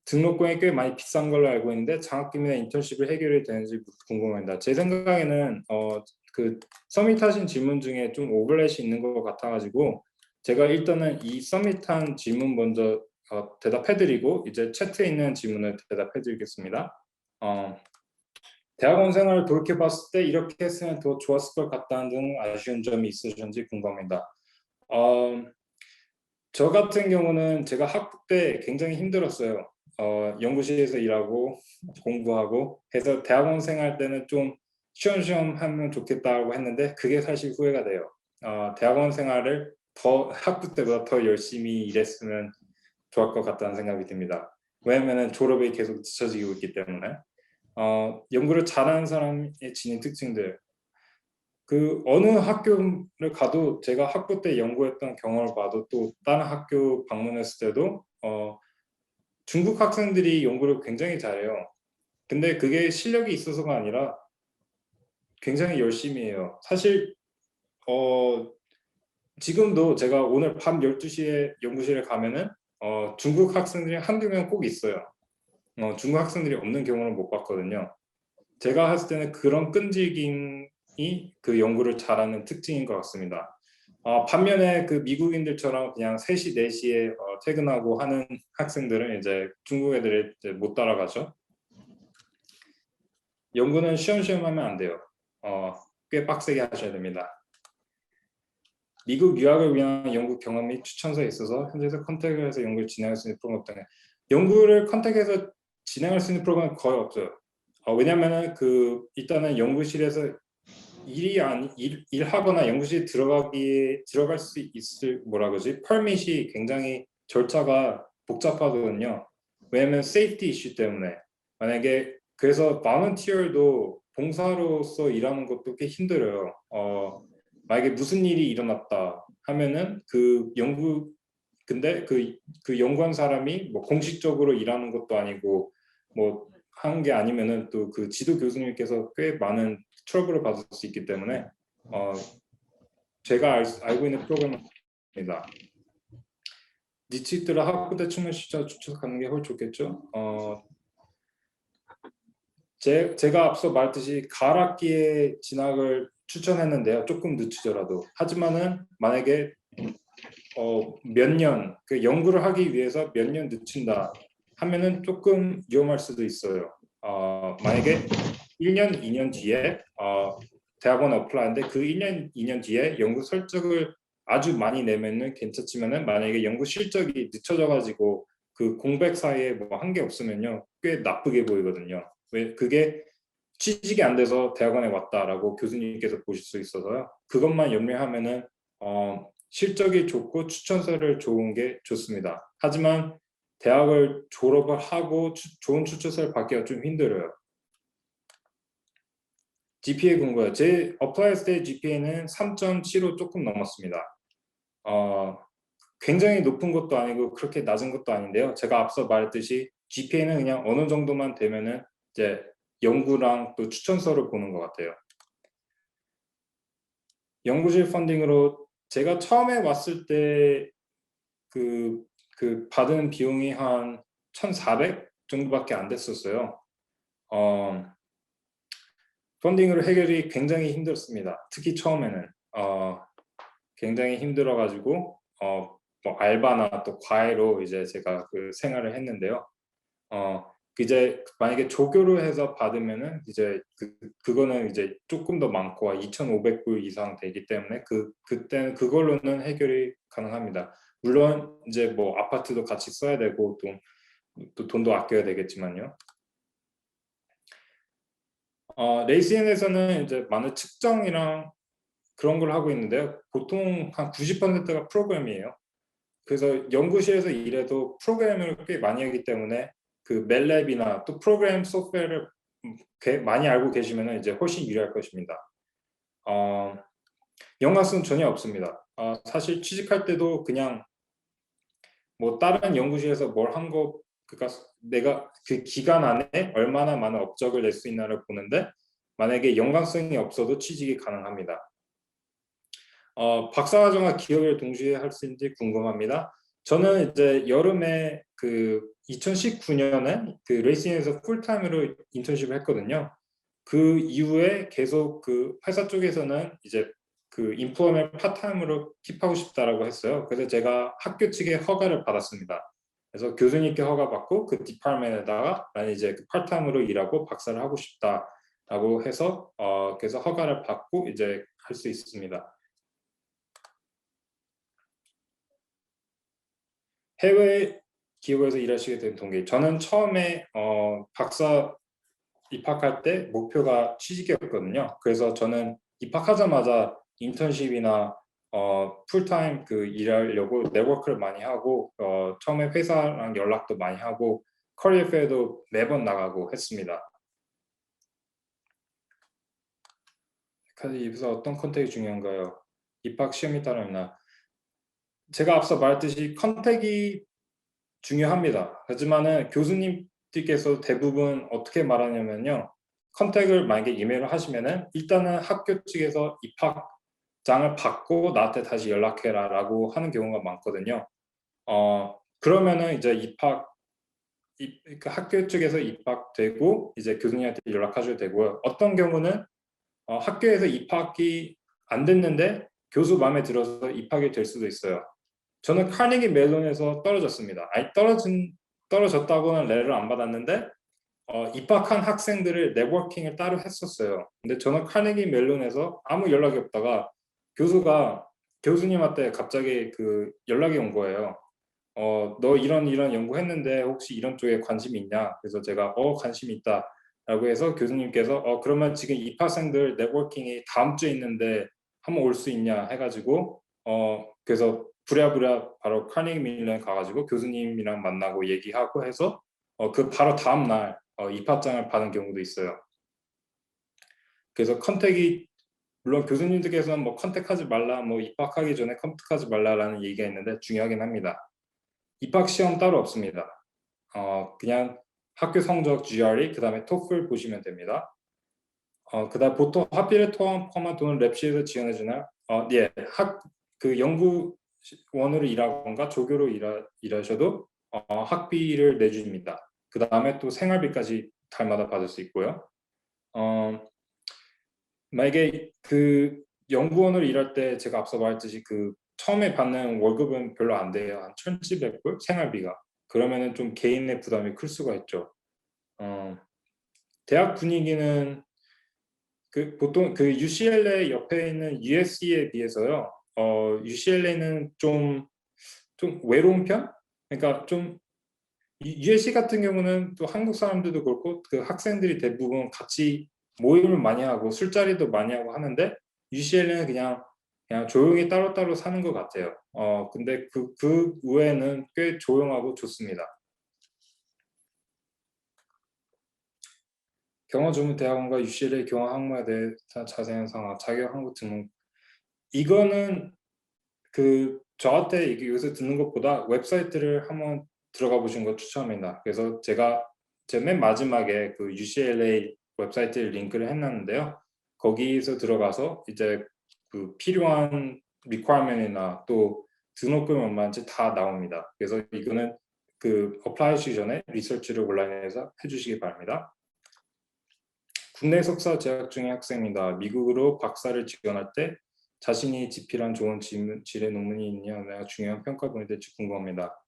등록금이 꽤 많이 비싼 걸로 알고 있는데 장학금이나 인턴십을 해결이 되는지 궁금합니다. 제 생각에는 그 서밋하신 질문 중에 좀 오버랩이 있는 것 같아가지고 제가 일단은 이 서밋한 질문 먼저 대답해드리고 이제 채트에 있는 질문을 대답해드리겠습니다. 대학원 생활을 돌이켜봤을 때 이렇게 했으면 더 좋았을 것 같다는 등 아쉬운 점이 있으셨는지 궁금합니다. 저 같은 경우는 제가 학부 때 굉장히 힘들었어요. 연구실에서 일하고 공부하고 해서 대학원 생활 때는 좀 쉬엄쉬엄 하면 좋겠다고 했는데 그게 사실 후회가 돼요. 대학원 생활을 학부 때보다 더 열심히 일했으면 좋을 것 같다는 생각이 듭니다. 왜냐하면 졸업이 계속 늦춰지고 있기 때문에. 연구를 잘하는 사람의 지닌 특징들. 그 어느 학교를 가도 제가 학부 때 연구했던 경험을 봐도 또 다른 학교 방문했을 때도 중국 학생들이 연구를 굉장히 잘해요. 근데 그게 실력이 있어서가 아니라 굉장히 열심히 해요. 사실 지금도 제가 오늘 밤 12시에 연구실에 가면은 중국 학생들이 한두 명 꼭 있어요. 중국 학생들이 없는 경우는 못 봤거든요. 제가 했을 때는 그런 끈질김이 그 연구를 잘하는 특징인 것 같습니다. 반면에 그 미국인들처럼 그냥 3시, 4시에 퇴근하고 하는 학생들은 이제 중국 애들이 이제 못 따라가죠. 연구는 쉬엄쉬엄 하면 안 돼요. 꽤 빡세게 하셔야 됩니다. 미국 유학을 위한 연구 경험 및 추천서에 있어서 현재에서 컨택을 해서 연구를 진행할 수 있는 프로그램 없다네. 연구를 컨택해서 진행할 수 있는 프로그램은 거의 없어요. 왜냐면은 일단은 연구실에서 일하거나 연구실 들어갈 수 있을 퍼밋이 굉장히 절차가 복잡하거든요. 왜냐면 세이프티 이슈 때문에 만약에 그래서 volunteer도 봉사로서 일하는 것도 꽤 힘들어요. 만약에 무슨 일이 일어났다 하면은 근데 그 연구한 사람이 뭐 공식적으로 일하는 것도 아니고 뭐 한 게 아니면은 또 그 지도 교수님께서 꽤 많은 트러블을 받을 수 있기 때문에 제가 알고 있는 프로그램입니다. 니치들을 학부 때 춤을 추천하는 게 훨씬 좋겠죠. 제가 앞서 말했듯이 가락기에 진학을 추천했는데요. 조금 늦추더라도. 하지만은 만약에 몇 년, 그 연구를 하기 위해서 몇 년 늦춘다 하면은 조금 위험할 수도 있어요. 만약에 1년, 2년 뒤에 대학원 어플라이인데 그 1년, 2년 뒤에 연구 설적을 아주 많이 내면은 괜찮지만은 만약에 연구 실적이 늦춰져 가지고 그 공백 사이에 뭐 한 게 없으면요 꽤 나쁘게 보이거든요. 왜 그게 취직이 안 돼서 대학원에 왔다라고 교수님께서 보실 수 있어서요. 그것만 염려하면은 실적이 좋고 추천서를 좋은 게 좋습니다. 하지만 대학을 졸업을 하고 좋은 추천서를 받기가 좀 힘들어요. GPA 공부요. 제 어플라이했을 때 GPA는 3.75 조금 넘었습니다. 굉장히 높은 것도 아니고 그렇게 낮은 것도 아닌데요. 제가 앞서 말했듯이 GPA는 그냥 어느 정도만 되면은 이제 연구랑 또 추천서를 보는 것 같아요. 연구실 펀딩으로 제가 처음에 왔을 때 그 받은 비용이 한 1,400 정도밖에 안 됐었어요. 펀딩으로 해결이 굉장히 힘들었습니다. 특히 처음에는 굉장히 힘들어가지고 뭐 알바나 또 과외로 이제 제가 그 생활을 했는데요. 이제 만약에 조교로 해서 받으면은 이제 그거는 이제 조금 더 많고 2,500불 이상 되기 때문에 그때는 그걸로는 해결이 가능합니다. 물론 이제 뭐 아파트도 같이 써야 되고 또 돈도 아껴야 되겠지만요. 레이시엔에서는 이제 많은 측정이랑 그런 걸 하고 있는데요. 보통 한 90%가 프로그램이에요. 그래서 연구실에서 일해도 프로그램을 꽤 많이 하기 때문에 그 멜랩이나 또 프로그램 소프트웨어를 많이 알고 계시면 이제 훨씬 유리할 것입니다. 연관성은 전혀 없습니다. 사실 취직할 때도 그냥 뭐 다른 연구실에서 뭘 한 거, 그러니까 내가 그 기간 안에 얼마나 많은 업적을 낼 수 있나를 보는데 만약에 연관성이 없어도 취직이 가능합니다. 박사과정과 기업을 동시에 할 수 있는지 궁금합니다. 저는 이제 여름에 그 2019년에 그 레이싱에서 풀타임으로 인턴십을 했거든요. 그 이후에 계속 그 회사 쪽에서는 이제 그 인플로어를 파타임으로 킵하고 싶다라고 했어요. 그래서 제가 학교 측에 허가를 받았습니다. 그래서 교수님께 허가 받고 그 디파트먼트에다가 나는 이제 그 파타임으로 일하고 박사를 하고 싶다라고 해서 그래서 허가를 받고 이제 할 수 있습니다. 해외 기업에서 일하시게 된 동기. 저는 처음에 박사 입학할 때 목표가 취직이었거든요. 그래서 저는 입학하자마자 인턴십이나 풀타임 그 일하려고 네트워크를 많이 하고 처음에 회사랑 연락도 많이 하고 커리어 페어도 매번 나가고 했습니다. 여기서 어떤 컨택이 중요한가요? 입학 시험에 따르나 제가 앞서 말했듯이 컨택이 중요합니다. 하지만은 교수님들께서 대부분 어떻게 말하냐면요. 컨택을 만약에 이메일을 하시면은 일단은 학교 측에서 입학장을 받고 나한테 다시 연락해라라고 하는 경우가 많거든요. 그러면은 이제 그러니까 학교 측에서 입학되고 이제 교수님한테 연락하셔도 되고요. 어떤 경우는 학교에서 입학이 안 됐는데 교수 마음에 들어서 입학이 될 수도 있어요. 저는 카네기 멜론에서 떨어졌습니다. 아니 떨어졌다고는 레를 안 받았는데 입학한 학생들을 네트워킹을 따로 했었어요. 근데 저는 카네기 멜론에서 아무 연락이 없다가 교수님한테 갑자기 그 연락이 온 거예요. 너 이런 연구했는데 혹시 이런 쪽에 관심이 있냐? 그래서 제가 관심이 있다라고 해서 교수님께서 그러면 지금 입학생들 네트워킹이 다음 주에 있는데 한번 올 수 있냐 해가지고 그래서 부랴부랴 바로 카네기 멜론에 가가지고 교수님이랑 만나고 얘기하고 해서 그 바로 다음 날 입학장을 받은 경우도 있어요. 그래서 컨택이 물론 교수님들께서는 뭐 컨택하지 말라, 뭐 입학하기 전에 컨택하지 말라라는 얘기가 있는데 중요하긴 합니다. 입학 시험 따로 없습니다. 그냥 학교 성적 GRE 그다음에 토플 보시면 됩니다. 그다음 보통 학비를 포함한 돈을 랩시에서 지원해 주나요? 예, 그 연구원으로 일하거나 조교로 일하셔도 학비를 내줍니다. 그 다음에 또 생활비까지 달마다 받을 수 있고요. 만약에 그 연구원으로 일할 때 제가 앞서 말했듯이 그 처음에 받는 월급은 별로 안 돼요. 한 1,700불 생활비가. 그러면은 좀 개인의 부담이 클 수가 있죠. 대학 분위기는 그 보통 그 UCLA 옆에 있는 USC에 비해서요. UCLA는 좀 외로운 편? 그러니까 좀 USC 같은 경우는 또 한국 사람들도 그렇고 그 학생들이 대부분 같이 모임을 많이 하고 술자리도 많이 하고 하는데 UCLA는 그냥 조용히 따로따로 사는 것 같아요. 근데 그 외에는 꽤 조용하고 좋습니다. 경험 전문 대학원과 UCLA 경험 학문에 대해 자세한 상황, 자격 한국 등록. 이거는 저한테 이게 요새 듣는 것보다 웹사이트를 한번 들어가 보시는 걸 추천합니다. 그래서 제가 제 맨 마지막에 그 UCLA 웹사이트 링크를 해놨는데요. 거기서 들어가서 이제 그 필요한 requirement이나 또 등록금 얼마인지 다 나옵니다. 그래서 이거는 어플라이 하시기 전에 리서치를 온라인에서 해주시기 바랍니다. 국내 석사 재학 중인 학생입니다. 미국으로 박사를 지원할 때 자신이 집필한 좋은 질의 논문이 있냐가 중요한 평가본이 될지 궁금합니다.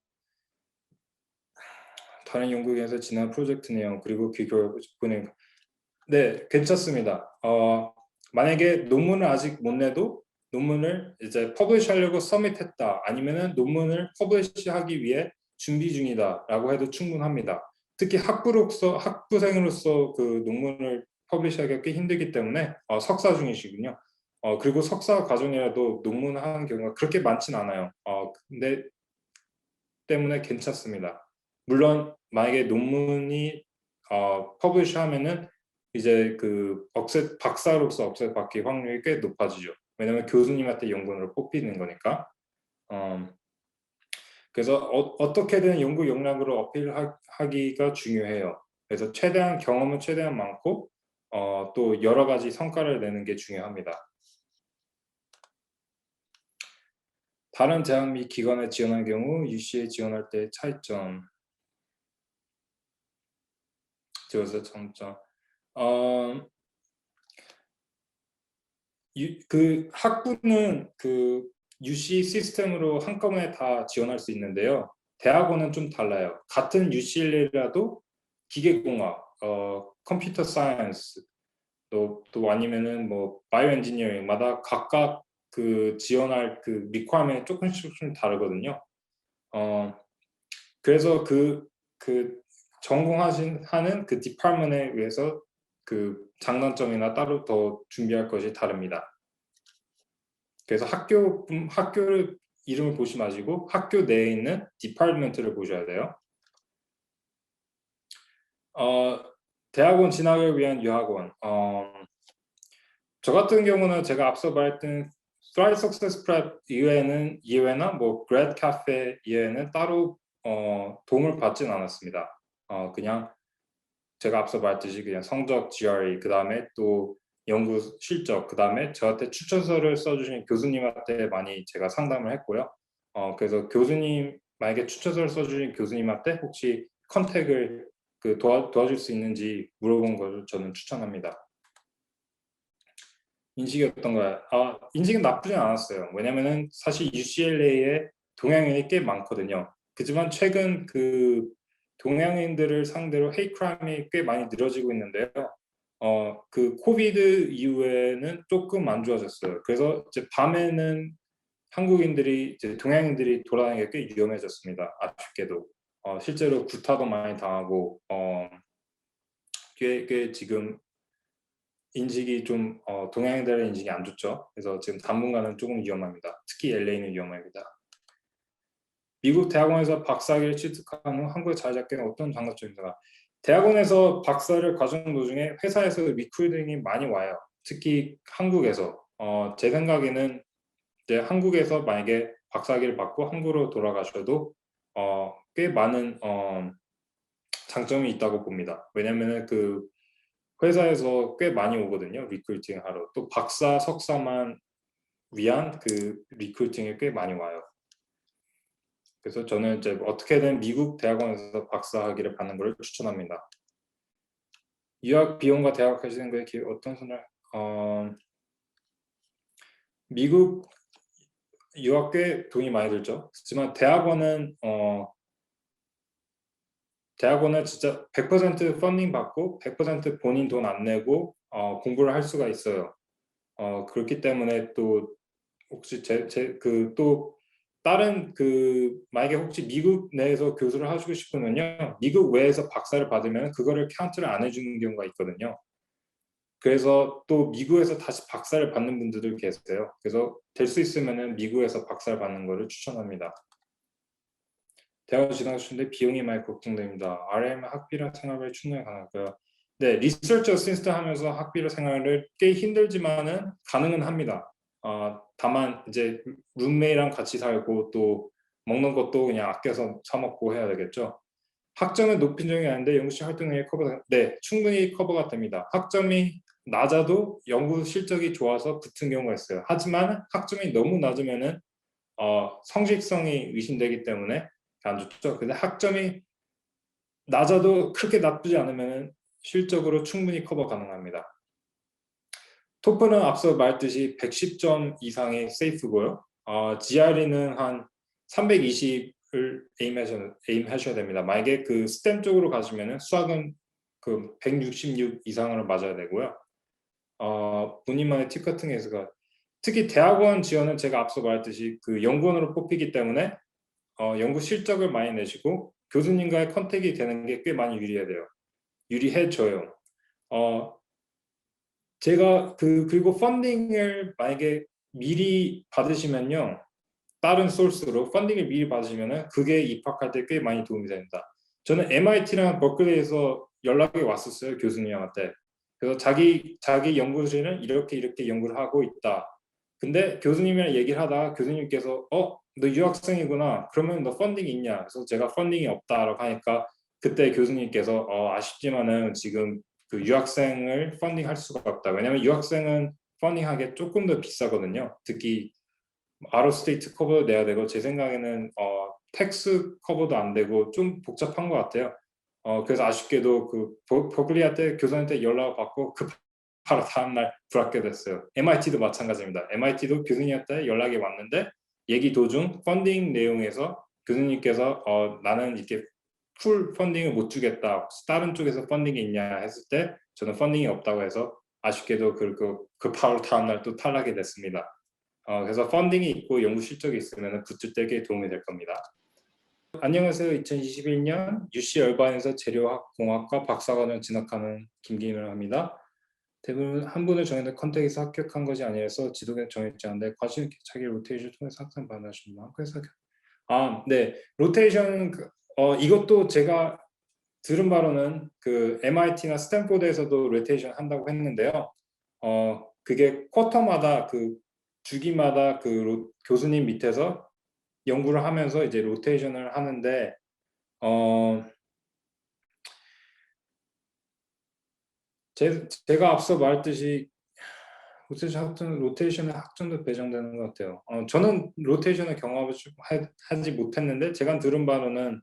다른 연구에서 지난 프로젝트 내용 그리고 비교 보내. 네, 괜찮습니다. 만약에 논문을 아직 못 내도 논문을 이제 퍼블리시하려고 서밋했다, 아니면은 논문을 퍼블리시하기 위해 준비 중이다라고 해도 충분합니다. 특히 학부생으로서 그 논문을 퍼블리시하기가 꽤 힘들기 때문에 석사 중이시군요. 그리고 석사 과정이라도 논문을 하는 경우가 그렇게 많진 않아요. 근데 때문에 괜찮습니다. 물론 만약에 논문이 퍼블리시하면은 이제 박사로서 억셉 받기 확률이 꽤 높아지죠. 왜냐면 교수님한테 연구원으로 뽑히는 거니까. 그래서 어떻게든 연구 역량으로 어필하기가 중요해요. 그래서 경험은 최대한 많고 또 여러 가지 성과를 내는 게 중요합니다. 다른 대학 및 기관에 지원할 경우 UC에 지원할 때 차이점. 그래서 점점 학부는 UC 시스템으로 한꺼번에 다 지원할 수 있는데요. 대학원은 좀 달라요. 같은 UCLA라도 기계공학, 컴퓨터 사이언스, 또 아니면은 뭐 바이오 엔지니어링마다 각각 지원할 리퀘어먼트이 조금씩 좀 다르거든요. 그래서 전공하는 디파트먼트에 의해서 장단점이나 따로 더 준비할 것이 다릅니다. 그래서 학교를 이름을 보지 마시고 학교 내에 있는 디파트먼트를 보셔야 돼요. 대학원 진학을 위한 유학원. 저 같은 경우는 제가 앞서 말했던 Thrive Success Prep 이외나 뭐 Grad Cafe 이외에는 따로 도움을 받진 않았습니다. 그냥 제가 앞서 말했듯이 그냥 성적, GRE, 그 다음에 또 연구 실적, 그 다음에 저한테 추천서를 써주신 교수님한테 많이 제가 상담을 했고요. 그래서 만약에 추천서를 써주신 교수님한테 혹시 컨택을 도와줄 수 있는지 물어본 것을 저는 추천합니다. 인식이 어떤가요? 인식은 나쁘진 않았어요. 왜냐면은 사실 UCLA에 동양인이 꽤 많거든요. 그지만 최근 동양인들을 상대로 헤이트 크라임이 꽤 많이 늘어지고 있는데요. 코비드 이후에는 조금 안 좋아졌어요. 그래서 이제 밤에는 동양인들이 돌아다니기가 꽤 위험해졌습니다. 아쉽게도. 실제로 구타도 많이 당하고, 꽤 지금 인식이 동양인들의 인식이 안 좋죠. 그래서 지금 당분간은 조금 위험합니다. 특히 LA는 위험합니다. 미국 대학원에서 박사학위를 취득한 후 한국에 자리 잡기는 어떤 장단점인가? 대학원에서 박사를 과정 도중에 회사에서 리크루팅이 많이 와요. 특히 한국에서. 제 생각에는 이제 한국에서 만약에 박사학위를 받고 한국으로 돌아가셔도 꽤 많은 장점이 있다고 봅니다. 왜냐면은 회사에서 꽤 많이 오거든요. 리크루팅 하러. 또 박사, 석사만 위한 리크루팅이 꽤 많이 와요. 그래서 저는 이제 어떻게든 미국 대학원에서 박사학위를 받는 걸 추천합니다. 유학 비용과 대학 하시는 거에 어떤 선을 미국 유학 꽤 돈이 많이 들죠. 하지만 대학원은 진짜 100% 펀딩 받고 100% 본인 돈 안 내고 공부를 할 수가 있어요. 그렇기 때문에 또 혹시 또 다른 만약에 혹시 미국 내에서 교수를 하시고 싶으면요, 미국 외에서 박사를 받으면 그거를 카운트를 안 해주는 경우가 있거든요. 그래서 또 미국에서 다시 박사를 받는 분들도 계세요. 그래서 될 수 있으면은 미국에서 박사를 받는 거를 추천합니다. 대학을 진학하시는데 비용이 많이 걱정됩니다. RM 학비랑 생활을 충분히 가능할까요? 네, 리서치 어시스턴트 하면서 학비랑 생활을 꽤 힘들지만은 가능은 합니다. 다만 이제 룸메이랑 같이 살고 또 먹는 것도 그냥 아껴서 사 먹고 해야 되겠죠. 학점은 높인 적이 아닌데 연구실 활동 내에 네, 충분히 커버가 됩니다. 학점이 낮아도 연구 실적이 좋아서 붙은 경우가 있어요. 하지만 학점이 너무 낮으면은 성직성이 의심되기 때문에 안 좋죠. 근데 학점이 낮아도 그렇게 나쁘지 않으면 실적으로 충분히 커버 가능합니다. 토플은 앞서 말했듯이 110점 이상이 세이프고요. GRE는 한 320을 에임하셔야 됩니다. 만약에 그 스템 쪽으로 가시면은 수학은 166 이상을 맞아야 되고요. 본인만의 팁 같은 게 있어가 특히 대학원 지원은 제가 앞서 말했듯이 그 연구원으로 뽑히기 때문에 연구 실적을 많이 내시고 교수님과의 컨택이 되는 게 꽤 많이 유리해져요. 제가 그리고 펀딩을 만약에 미리 받으시면요, 다른 소스로 펀딩을 미리 받으시면은 그게 입학할 때 꽤 많이 도움이 됩니다. 저는 MIT랑 버클리에서 연락이 왔었어요, 교수님한테. 그래서 자기 연구실은 이렇게 연구를 하고 있다. 근데 교수님이랑 얘기를 하다가 교수님께서 너 유학생이구나. 그러면 너 펀딩이 있냐? 그래서 제가 펀딩이 없다라고 하니까 그때 교수님께서 아쉽지만은 지금 그 유학생을 펀딩할 수가 없다. 왜냐하면 유학생은 펀딩하기 조금 더 비싸거든요. 특히 아웃스테이트 커버도 내야 되고 제 생각에는 텍스 커버도 안 되고 좀 복잡한 것 같아요. 그래서 아쉽게도 버클리한테 교수한테 연락을 받고 바로 다음날 불합격됐어요. MIT도 마찬가지입니다. MIT도 교수님한테 연락이 왔는데 얘기 도중 펀딩 내용에서 교수님께서 나는 이렇게 풀 펀딩을 못 주겠다. 다른 쪽에서 펀딩이 있냐 했을 때 저는 펀딩이 없다고 해서 아쉽게도 바로 다음날 또 탈락이 됐습니다. 그래서 펀딩이 있고 연구 실적이 있으면 붙을 때 꽤 도움이 될 겁니다. 안녕하세요. 2021년 UC 얼반에서 재료공학과 박사과정 진학하는 김기인을 합니다. 대부분 한 분을 정해서 컨택에서 합격한 것이 아니라서 지도에 정해있지 않은데 관심 있게 자기 로테이션을 통해서 학생 받으시는 그래서 네. 로테이션 이것도 제가 들은 바로는 그 MIT나 스탠포드에서도 로테이션 한다고 했는데요. 그게 쿼터마다 주기마다 교수님 밑에서 연구를 하면서 이제 로테이션을 하는데 제가 앞서 말했듯이 로테이션에 학점도 배정되는 것 같아요. 저는 로테이션을 하지 못했는데 제가 들은 바로는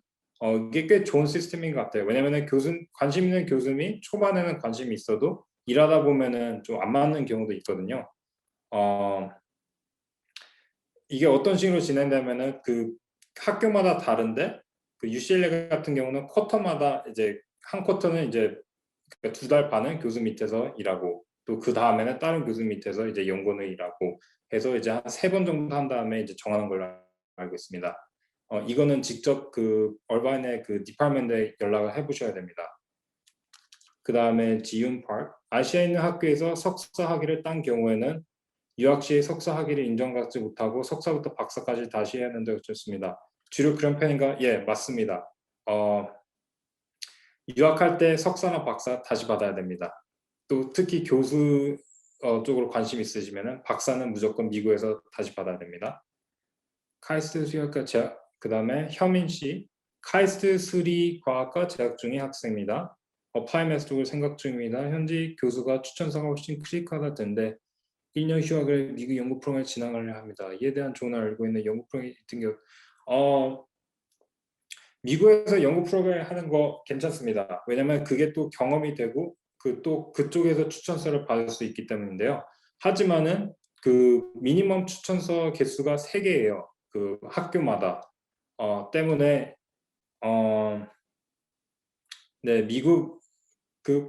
이게 꽤 좋은 시스템인 것 같아요. 왜냐면은 관심 있는 교수님이 초반에는 관심이 있어도 일하다 보면은 좀 안 맞는 경우도 있거든요. 이게 어떤 식으로 진행되면은 학교마다 다른데 UCLA 같은 경우는 쿼터마다 이제 한 쿼터는 이제 2달 반은 교수 밑에서 일하고 또 그 다음에는 다른 교수 밑에서 이제 연구원을 일하고 해서 이제 한 3번 정도 한 다음에 이제 정하는 걸로 알고 있습니다. 이거는 직접 얼바인의 디파트먼트에 연락을 해보셔야 됩니다. 그 다음에 지윤 파크 아시아에 있는 학교에서 석사 학위를 딴 경우에는 유학 시에 석사 학위를 인정받지 못하고 석사부터 박사까지 다시 해야 하는데 어쩌습니다. 주로 그런 편인가? 예, 맞습니다. 유학할 때 석사나 박사 다시 받아야 됩니다. 또 특히 교수 쪽으로 관심 있으시면 박사는 무조건 미국에서 다시 받아야 됩니다. 카이스트 수의학과 그 다음에 혐인 씨 카이스트 수리과학과 재학 중인 학생입니다. 어파이메스 쪽을 생각 중입니다. 현재 교수가 추천서가 훨씬 크리티컬하던데 1년 휴학을 미국 연구 프로그램에 진학하려 합니다. 이에 대한 조언을 알고 있는 연구 프로그램 등교 미국에서 연구 프로그램 하는 거 괜찮습니다. 왜냐면 그게 또 경험이 되고 또 그쪽에서 추천서를 받을 수 있기 때문인데요. 하지만은 미니멈 추천서 개수가 3개예요. 학교마다. 때문에 네,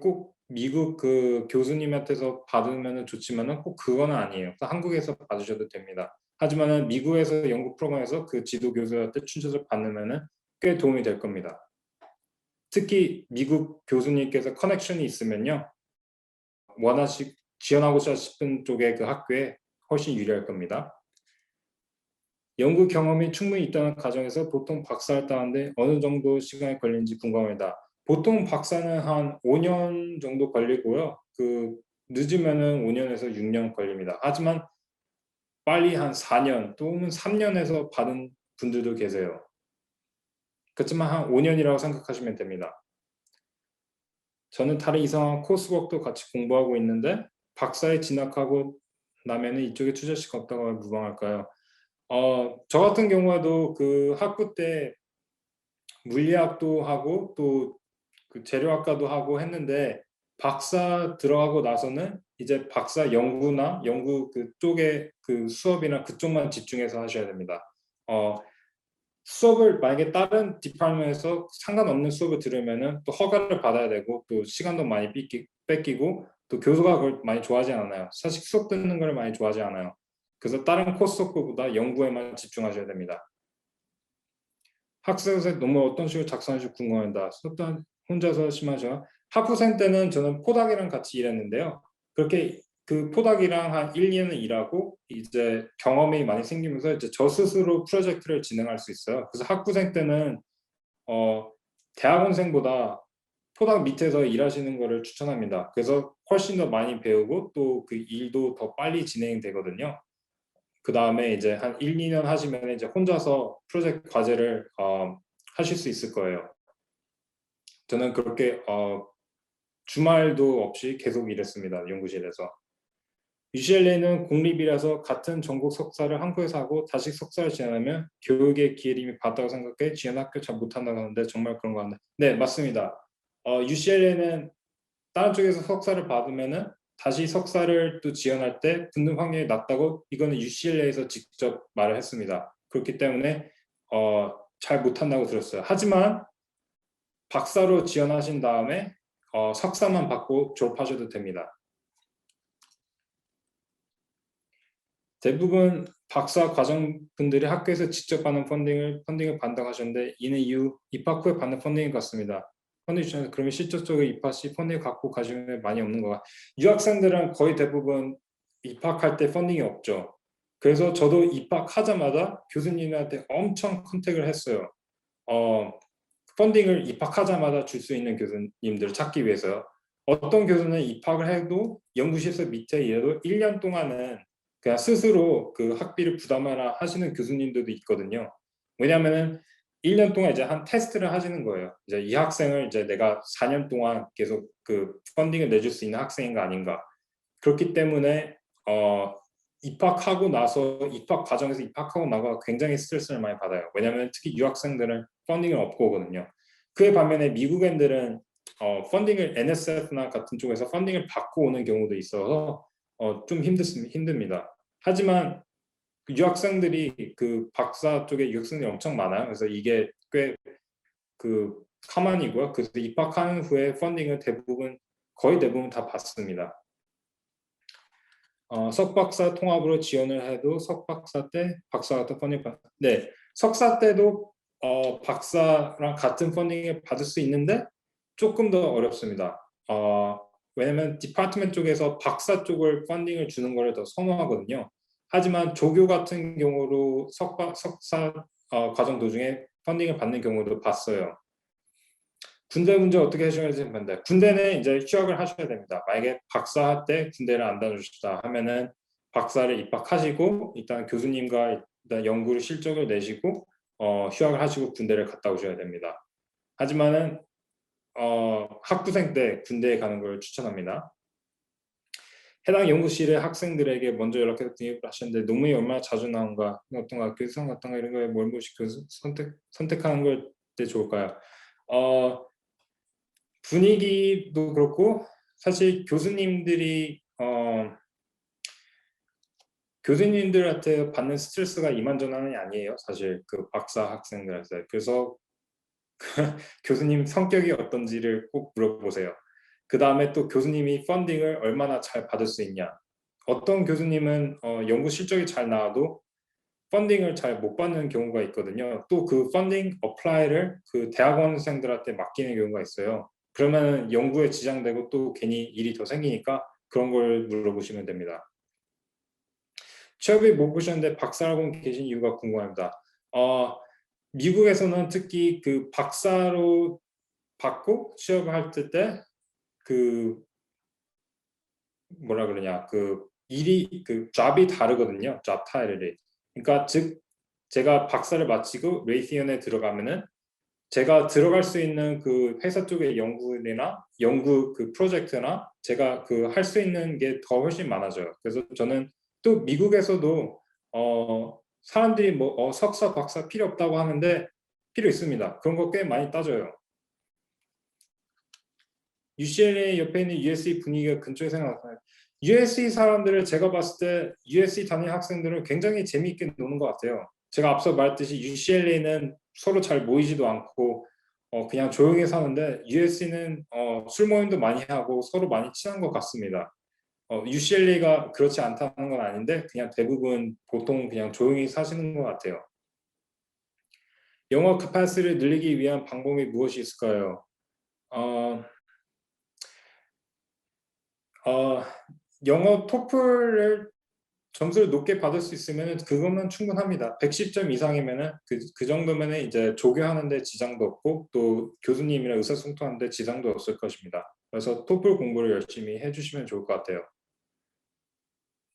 꼭 미국 교수님한테서 받으면 좋지만은 꼭 그건 아니에요. 한국에서 받으셔도 됩니다. 하지만은 미국에서 연구 프로그램에서 그 지도 교수한테 추천을 받으면은 꽤 도움이 될 겁니다. 특히 미국 교수님께서 커넥션이 있으면요, 지원하고자 싶은 쪽의 그 학교에 훨씬 유리할 겁니다. 연구 경험이 충분히 있다는 가정에서 보통 박사를 따는데 어느 정도 시간이 걸리는지 궁금합니다. 보통 박사는 한 5년 정도 걸리고요. 늦으면은 5년에서 6년 걸립니다. 하지만 빨리 한 4년 또는 3년에서 받은 분들도 계세요. 그렇지만 한 5년이라고 생각하시면 됩니다. 저는 다른 이상한 코스웍도 같이 공부하고 있는데 박사에 진학하고 나면은 이쪽에 투자할 수가 없다고 하면 무방할까요? 저 같은 경우에도 그 학부 때 물리학도 하고 또 그 재료학과도 하고 했는데 박사 들어가고 나서는 이제 박사 연구나 연구 그쪽에 그 수업이나 그쪽만 집중해서 하셔야 됩니다. 수업을 만약에 다른 디파트먼트에서 상관없는 수업을 들으면은 또 허가를 받아야 되고 또 시간도 많이 뺏기고 또 교수가 그걸 많이 좋아하지 않아요. 사실 수업 듣는 걸 많이 좋아하지 않아요. 그래서 다른 코스보다 연구에만 집중하셔야 됩니다. 학습에 너무 어떤 식으로 작성할지 궁금합니다. 혼자서 심하죠. 학부생 때는 저는 포닥이랑 같이 일했는데요. 그렇게 그 포닥이랑 한 1, 2년 일하고 이제 경험이 많이 생기면서 이제 저 스스로 프로젝트를 진행할 수 있어요. 그래서 학부생 때는 대학원생보다 포닥 밑에서 일하시는 거를 추천합니다. 그래서 훨씬 더 많이 배우고 또 그 일도 더 빨리 진행되거든요. 그 다음에 이제 한 1, 2년 하시면 이제 혼자서 프로젝트 과제를 하실 수 있을 거예요. 저는 그렇게 주말도 없이 계속 일했습니다. 연구실에서. UCLA는 공립이라서 같은 전공 석사를 한국에서 하고 다시 석사를 지원하면 교육의 기회를 이미 받았다고 생각해 지원 학교 잘 못한다고 하는데 정말 그런 거 같나요? 네, 맞습니다. UCLA는 다른 쪽에서 석사를 받으면은 다시 석사를 또 지원할 때 붙는 확률이 낮다고 이거는 UCLA에서 직접 말을 했습니다. 그렇기 때문에 잘 못한다고 들었어요. 하지만 박사로 지원하신 다음에 석사만 받고 졸업하셔도 됩니다. 대부분 박사 과정분들이 학교에서 직접 받는 펀딩을 받는다고 하셨는데 이는 이후 입학 후에 받는 펀딩인 것 같습니다. 펀딩 주셔서 그러면 실질적으로 입학 시 펀딩을 갖고 가시면 많이 없는 거가 유학생들은 거의 대부분 입학할 때 펀딩이 없죠. 그래서 저도 입학하자마자 교수님한테 엄청 컨택을 했어요. 펀딩을 입학하자마자 줄 수 있는 교수님들을 찾기 위해서요. 어떤 교수는 입학을 해도 연구실에서 밑에 일해도 1년 동안은 그냥 스스로 그 학비를 부담하라 하시는 교수님들도 있거든요. 왜냐하면은 1년 동안 이제 한 테스트를 하시는 거예요. 이제 이 학생을 이제 내가 4년 동안 계속 그 펀딩을 내줄 수 있는 학생인가 아닌가. 그렇기 때문에 입학하고 나서 입학 과정에서 입학하고 나서 굉장히 스트레스를 많이 받아요. 왜냐하면 특히 유학생들은 펀딩을 얻고 오거든요. 그에 반면에 미국인들은 펀딩을 NSF나 같은 쪽에서 펀딩을 받고 오는 경우도 있어서 좀 힘듭니다. 하지만 그 유학생들이 그 박사 쪽에 유학생들이 엄청 많아요. 그래서 이게 꽤 그 카만이고요. 그래서 입학한 후에 펀딩을 거의 대부분 다 받습니다. 석박사 통합으로 지원을 해도 석박사 때 박사 같은 펀딩 네, 석사 때도 박사랑 같은 펀딩을 받을 수 있는데 조금 더 어렵습니다. 왜냐면 디파트먼트 쪽에서 박사 쪽을 펀딩을 주는 거를 더 선호하거든요. 하지만 조교 같은 경우로 석사 과정 도중에 펀딩을 받는 경우도 봤어요. 군대 문제 어떻게 해결해야 됩니다. 군대는 이제 휴학을 하셔야 됩니다. 만약에 박사 할 때 군대를 안 다녀주시다 하면은 박사를 입학하시고 일단 교수님과 일단 연구를 실적을 내시고 휴학을 하시고 군대를 갔다 오셔야 됩니다. 하지만은 학부생 때 군대에 가는 걸 추천합니다. 해당 연구실의 학생들에게 먼저 연락해서 등입을 하셨는데 논문이 얼마나 자주 나온가, 어떤가, 교수상 어떤가 이런 거에 뭘 교수 선택하는 걸 때 좋을까요? 분위기도 그렇고 사실 교수님들한테 받는 스트레스가 이만저만이 아니에요. 사실 그 박사 학생들한테. 그래서 교수님 성격이 어떤지를 꼭 물어보세요. 그 다음에 또 교수님이 펀딩을 얼마나 잘 받을 수 있냐. 어떤 교수님은 연구 실적이 잘 나와도 펀딩을 잘 못 받는 경우가 있거든요. 또 그 펀딩 어플라이를 그 대학원생들한테 맡기는 경우가 있어요. 그러면 연구에 지장되고 또 괜히 일이 더 생기니까 그런 걸 물어보시면 됩니다. 취업이 못 보셨는데 박사학원 계신 이유가 궁금합니다. 미국에서는 특히 그 박사로 받고 취업을 할 때 그 뭐라 그러냐 그 일이 그 잡이 다르거든요. 잡 타이틀이. 그러니까 즉 제가 박사를 마치고 레이티언에 들어가면은 제가 들어갈 수 있는 그 회사 쪽의 연구나 연구 그 프로젝트나 제가 그 할 수 있는 게 더 훨씬 많아져요. 그래서 저는 또 미국에서도 사람들이 뭐 석사 박사 필요 없다고 하는데 필요 있습니다. 그런 거 꽤 많이 따져요. UCLA 옆에 있는 USC 분위기가 근처에 생각나요. USC 사람들을 제가 봤을 때 USC 다니는 학생들은 굉장히 재미있게 노는 것 같아요. 제가 앞서 말했듯이 UCLA는 서로 잘 모이지도 않고 그냥 조용히 사는데 USC는 술 모임도 많이 하고 서로 많이 친한 것 같습니다. UCLA가 그렇지 않다는 건 아닌데 그냥 대부분 보통 그냥 조용히 사시는 것 같아요. 영어 캐파시티를 늘리기 위한 방법이 무엇이 있을까요? 영어 토플을 점수를 높게 받을 수 있으면 그거면 충분합니다. 110점 이상이면은 그 정도면은 이제 조교하는데 지장도 없고 또 교수님이랑 의사소통하는데 지장도 없을 것입니다. 그래서 토플 공부를 열심히 해주시면 좋을 것 같아요.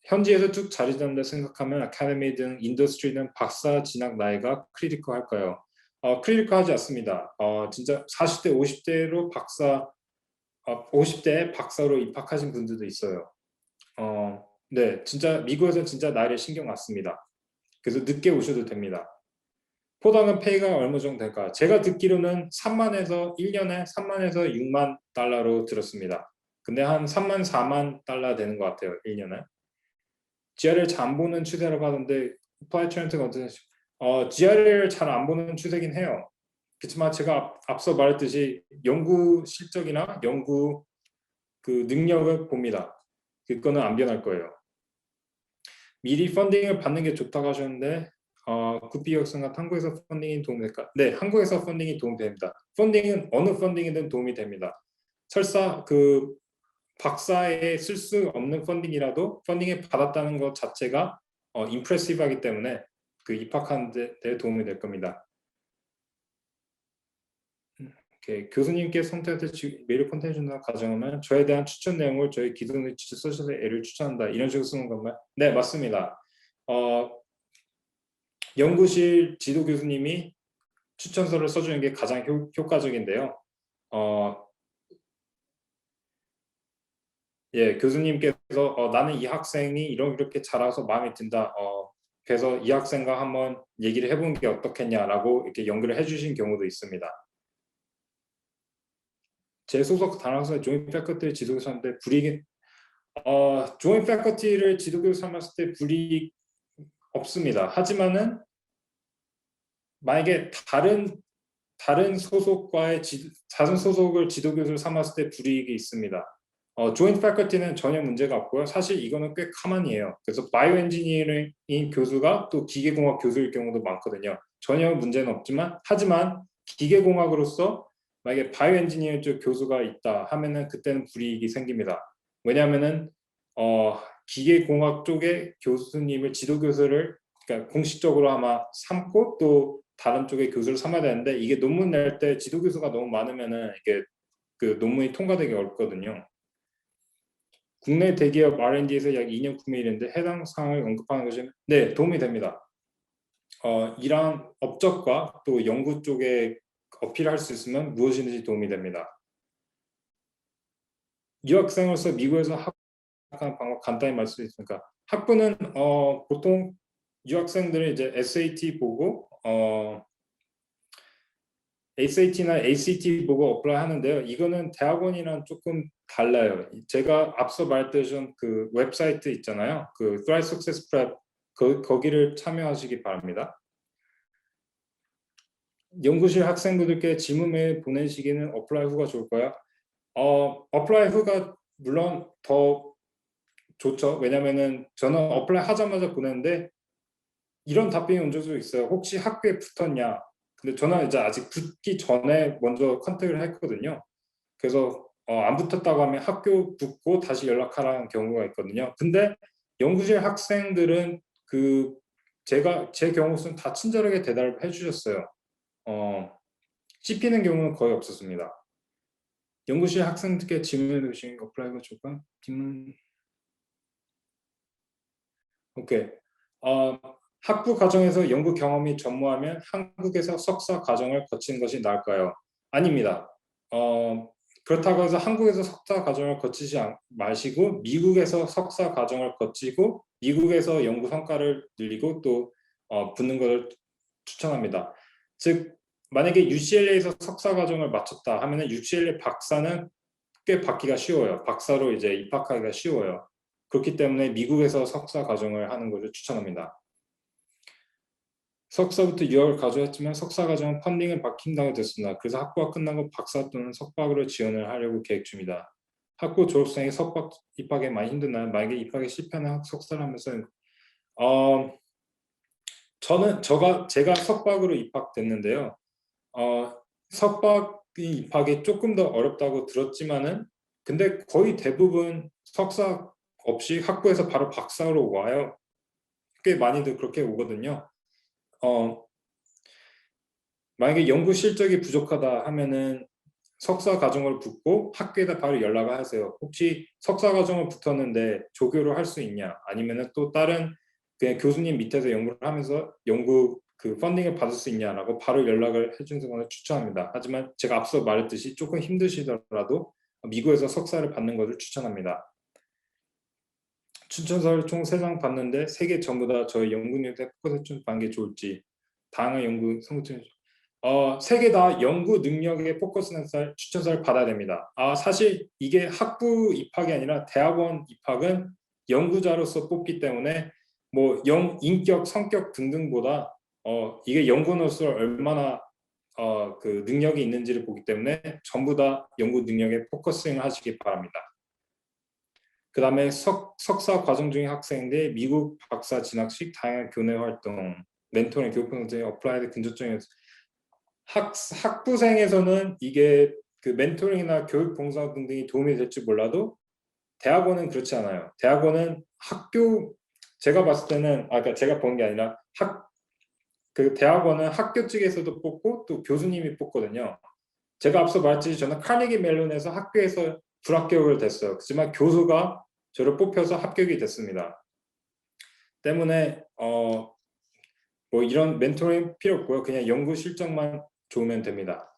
현지에서 쭉 자리 잡는다 생각하면 아카데미든 인더스트리든 박사 진학 나이가 크리티컬할까요? 크리티컬하지 않습니다. 진짜 40대, 50대로 50대에 박사로 입학하신 분들도 있어요. 네, 진짜 미국에서 진짜 나이를 신경 안 씁니다. 그래서 늦게 오셔도 됩니다. 포닥은 페이가 얼마 정도 될까요? 제가 듣기로는 3만에서 1년에 3만에서 6만 달러로 들었습니다. 근데 한 3만 4만 달러 되는 것 같아요. 1년에. GR을 잘 안 보는 추세라고 하는데 플라이 트렌트가 어떤 GR을 잘 안 보는 추세긴 해요. 그렇지만 제가 앞서 말했듯이 연구 실적이나 연구 그 능력을 봅니다. 그거는 안 변할 거예요. 미리 펀딩을 받는 게 좋다고 하셨는데 구피 학생과 한국에서 펀딩이 도움이 될까? 네, 한국에서 펀딩이 도움이 됩니다. 펀딩은 어느 펀딩이든 도움이 됩니다. 설사 그 박사에 쓸 수 없는 펀딩이라도 펀딩을 받았다는 것 자체가 임프레시브하기 때문에 그 입학하는 데 도움이 될 겁니다. 교수님께 선택할 때 메일 콘텐츠 준다고 가정하면 저에 대한 추천 내용을 저희 기존의 소셜에 애를 추천한다. 이런 식으로 쓰는 건가요? 네, 맞습니다. 연구실 지도 교수님이 추천서를 써주는 게 가장 효과적인데요. 예, 교수님께서 나는 이 학생이 이렇게 잘해서 마음에 든다. 그래서 이 학생과 한번 얘기를 해보는 게 어떻겠냐라고 이렇게 연결을 해주신 경우도 있습니다. 제 소속 단학생 조인 패커티 지도교사인데 불이익 조인 패커티를 지도교사 삼았을 때 불이익 없습니다. 하지만은 만약에 다른 소속과의 다른 소속을 지도교수를 삼았을 때 불이익이 있습니다. 조인트 패커티는 전혀 문제가 없고요. 사실 이거는 꽤 가만히에요. 그래서 바이오 엔지니어링 교수가 또 기계공학 교수일 경우도 많거든요. 전혀 문제는 없지만 하지만 기계공학으로서 만약에 바이오 엔지니어 쪽 교수가 있다 하면은 그때는 불이익이 생깁니다. 왜냐하면은 기계공학 쪽의 교수님을 지도교수를 그러니까 공식적으로 아마 삼고 또 다른 쪽의 교수를 삼아야 되는데 이게 논문 낼 때 지도교수가 너무 많으면은 이게 그 논문이 통과되기 어렵거든요. 국내 대기업 R&D에서 약 2년 구매일인데 해당 사항을 언급하는 것이 네, 도움이 됩니다. 이러한 업적과 또 연구 쪽에 어필할 수 있으면 무엇이든지 도움이 됩니다. 유학생으로서 미국에서 학하는 방법 간단히 말씀드리겠습니다. 학부는 보통 유학생들은 이제 SAT 보고 SAT나 ACT 보고 어플라이 하는데요. 이거는 대학원이랑 조금 달라요. 제가 앞서 말했던 그 웹사이트 있잖아요. 그 Thrive Success Prep 거기를 참여하시기 바랍니다. 연구실 학생분들께 질문을 보내시기는 어플라이 후가 좋을까요? 어플라이 후가 물론 더 좋죠. 왜냐면은 저는 어플라이 하자마자 보냈는데 이런 답변이 온 적도 있어요. 혹시 학교에 붙었냐? 근데 저는 이제 아직 붙기 전에 먼저 컨택을 했거든요. 그래서 안 붙었다고 하면 학교 붙고 다시 연락하라는 경우가 있거든요. 근데 연구실 학생들은 제 경우 수는 다 친절하게 대답을 해주셨어요. 씹히는 경우는 거의 없었습니다. 연구실 학생들께 질문해 주신 어플라이가 좋을까? 질문. 오케이. 학부 과정에서 연구 경험이 전무하면 한국에서 석사 과정을 거치는 것이 나을까요? 아닙니다. 그렇다고 해서 한국에서 석사 과정을 거치지 마시고 미국에서 석사 과정을 거치고 미국에서 연구 성과를 늘리고 또 붙는 것을 추천합니다. 즉 만약에 UCLA에서 석사 과정을 마쳤다 하면은 UCLA 박사는 꽤 받기가 쉬워요. 박사로 이제 입학하기가 쉬워요. 그렇기 때문에 미국에서 석사 과정을 하는 것을 추천합니다. 석사부터 유학을 가져왔지만 석사 과정은 펀딩을 받기 힘들게 됐습니다. 그래서 학부가 끝나고 박사 또는 석박으로 지원을 하려고 계획 중입니다. 학부 졸업생이 석박 입학에 많이 힘드나요? 만약에 입학에 실패하는 석사를 하면서 제가 석박으로 입학됐는데요. 석박이 입학이 조금 더 어렵다고 들었지만은 근데 거의 대부분 석사 없이 학부에서 바로 박사로 와요. 꽤 많이들 그렇게 오거든요. 만약에 연구 실적이 부족하다 하면은 석사 과정을 붙고 학교에다 바로 연락을 하세요. 혹시 석사 과정을 붙었는데 조교를 할 수 있냐? 아니면은 또 다른 그냥 교수님 밑에서 연구를 하면서 연구 그 펀딩을 받을 수 있냐라고 바로 연락을 해주는 것을 추천합니다. 하지만 제가 앞서 말했듯이 조금 힘드시더라도 미국에서 석사를 받는 것을 추천합니다. 추천서를 총 3장 받는데 3개 전부 다 저희 연구님한테 포커스 좀 받는 게 좋을지 다양한 연구 성취 3개 다 연구 능력에 포커스는 추천서를 받아야 됩니다. 사실 이게 학부 입학이 아니라 대학원 입학은 연구자로서 뽑기 때문에 뭐 인격, 성격 등등보다 이게 연구원으로서 얼마나 그 능력이 있는지를 보기 때문에 전부 다 연구 능력에 포커싱 하시기 바랍니다. 그 다음에 석사 과정 중인 학생들 미국 박사 진학식 다양한 교내 활동 멘토링 교육 등 어플라이드 근접적인 학부생에서는 이게 그 멘토링이나 교육 봉사 등등이 도움이 될지 몰라도 대학원은 그렇지 않아요. 대학원은 제가 봤을 때는 그러니까 제가 본 게 아니라 그 대학원은 학교 측에서도 뽑고 또 교수님이 뽑거든요. 제가 앞서 말했듯이 저는 카네기 멜론에서 학교에서 불합격을 됐어요. 하지만 교수가 저를 뽑혀서 합격이 됐습니다. 때문에 뭐 이런 멘토링 필요 없고요. 그냥 연구 실적만 좋으면 됩니다.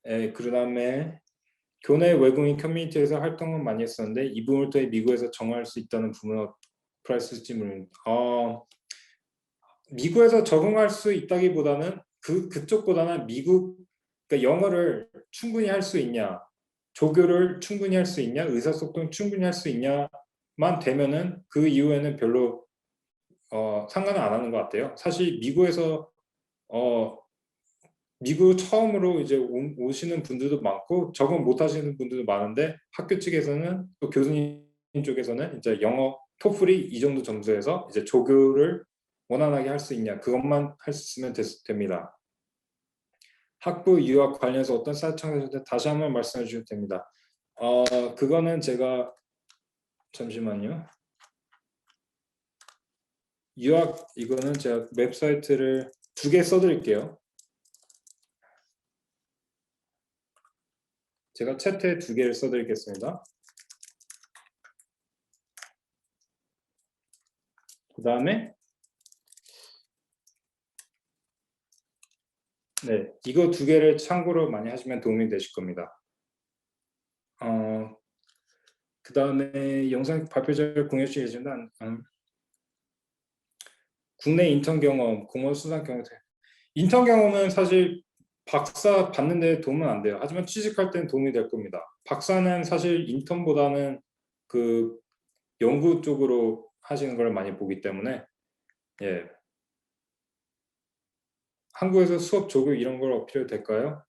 그 다음에 교내 외국인 커뮤니티에서 활동을 많이 했었는데 이 부분을 통해 미국에서 정할 수 있다는 부분을 프라이스 물은 미국에서 적응할 수 있다기보다는 그쪽보다는 그러니까 영어를 충분히 할 수 있냐, 조교를 충분히 할 수 있냐, 의사소통 충분히 할 수 있냐만 되면은 그 이후에는 별로 상관을 안 하는 것 같아요. 사실 미국 처음으로 이제 오시는 분들도 많고 적응 못 하시는 분들도 많은데 학교 측에서는 또 교수님 쪽에서는 이제 영어 토플이 이 정도 점수에서 이제 조교를 원활하게 할 수 있냐 그것만 할 수 있으면 됩니다. 학부 유학 관련해서 어떤 사이트 창설인지 다시 한번 말씀해 주셔도 됩니다. 그거는 제가 잠시만요. 유학 이거는 제가 웹사이트를 2개 써드릴게요. 제가 채트에 2개를 써드리겠습니다. 그 다음에 네, 이거 2개를 참고로 많이 하시면 도움이 되실 겁니다. 그 다음에 영상 발표자를 공유해 주시면 국내 인턴 경험, 공원 수상 경험 인턴 경험은 사실 박사 받는 데 도움은 안 돼요. 하지만 취직할 때는 도움이 될 겁니다. 박사는 사실 인턴보다는 그 연구 쪽으로 하시는 걸 많이 보기 때문에 예. 한국에서 수업 조교 이런 걸 어필해도 될까요?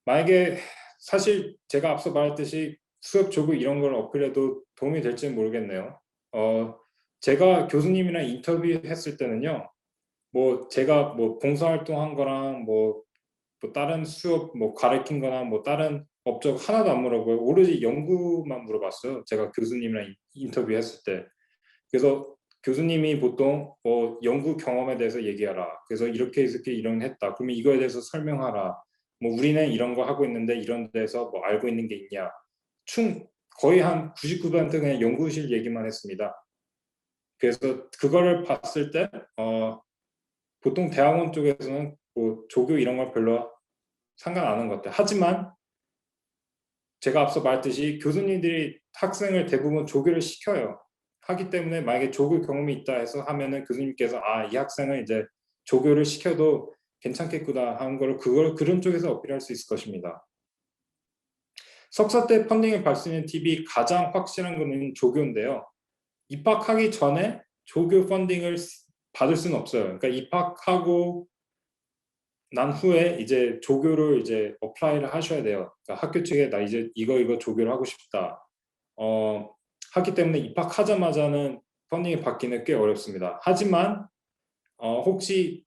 만약에 사실 제가 앞서 말했듯이 수업 조교 이런 걸 어필해도 도움이 될지는 모르겠네요. 제가 교수님이랑 인터뷰했을 때는요, 뭐 제가 뭐 봉사활동한 거랑 뭐 다른 수업 뭐 가르친 거나 뭐 다른 업적 하나도 안 물어보고 오로지 연구만 물어봤어요. 제가 교수님이랑 인터뷰했을 때. 그래서 교수님이 보통 뭐 연구 경험에 대해서 얘기하라. 그래서 이렇게 이런 했다. 그러면 이거에 대해서 설명하라. 뭐 우리는 이런 거 하고 있는데 이런 데서 뭐 알고 있는 게 있냐. 충 거의 한 99% 그냥 연구실 얘기만 했습니다. 그래서 그거를 봤을 때 보통 대학원 쪽에서는 뭐 조교 이런 걸 별로 상관 안 하는 것 같아요. 하지만 제가 앞서 말했듯이 교수님들이 학생을 대부분 조교를 시켜요. 하기 때문에 만약에 조교 경험이 있다 해서 하면은 교수님께서 이 학생을 이제 조교를 시켜도 괜찮겠구나 하는 걸 그걸 그런 쪽에서 어필할 수 있을 것입니다. 석사 때 펀딩을 받을 수 있는 팁이 가장 확실한 거는 조교인데요. 입학하기 전에 조교 펀딩을 받을 수는 없어요. 그러니까 입학하고 난 후에 이제 조교를 이제 어플라이를 하셔야 돼요. 그러니까 학교 측에 나 이제 이거 조교를 하고 싶다. 하기 때문에 입학하자마자는 펀딩이 받기는 꽤 어렵습니다. 하지만 혹시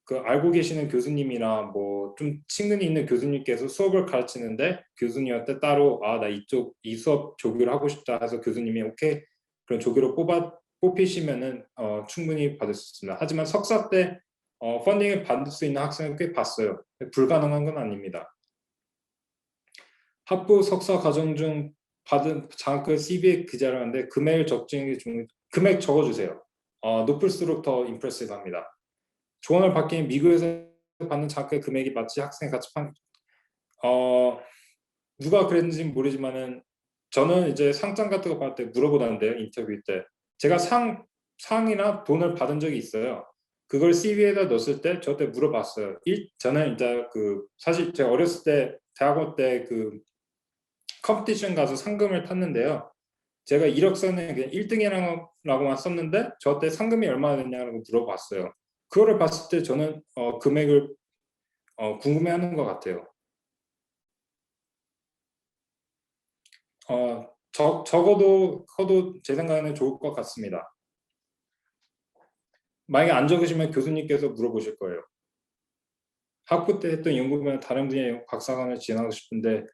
그 알고 계시는 교수님이나 뭐 좀 친근히 있는 교수님께서 수업을 가르치는데 교수님한테 따로 나 이 수업 조교를 하고 싶다 해서 교수님이 오케이 그런 조교로 뽑히시면은 충분히 받을 수 있습니다. 하지만 석사 때 펀딩을 받을 수 있는 학생을 꽤 봤어요. 불가능한 건 아닙니다. 학부 석사 과정 중 받은 장학금 CV에 기재하는데 금액을 적중이 중 금액 적어주세요. 높을수록 더 임프레시브합니다. 조언을 받기 미국에서 받는 장학금 금액이 마치 학생 같이 누가 그랬는지는 모르지만은 저는 이제 상장 같은 거 받을 때 물어보던데요 인터뷰 때 제가 상이나 돈을 받은 적이 있어요. 그걸 CV에다 넣었을 때 저한테 물어봤어요. 저는 이제 사실 제가 어렸을 때 대학원 때 컴피티션 가서 상금을 탔는데요. 제가 이력서는 그냥 1등이라고만 썼는데 저한테 상금이 얼마나 됐냐고 물어봤어요. 그거를 봤을 때 저는 금액을 궁금해하는 것 같아요. 적어도 커도 제 생각에는 좋을 것 같습니다. 만약에 안 적으시면 교수님께서 물어보실 거예요. 학부 때 했던 연구면 다른 분야의 박사관을 진학하고 싶은데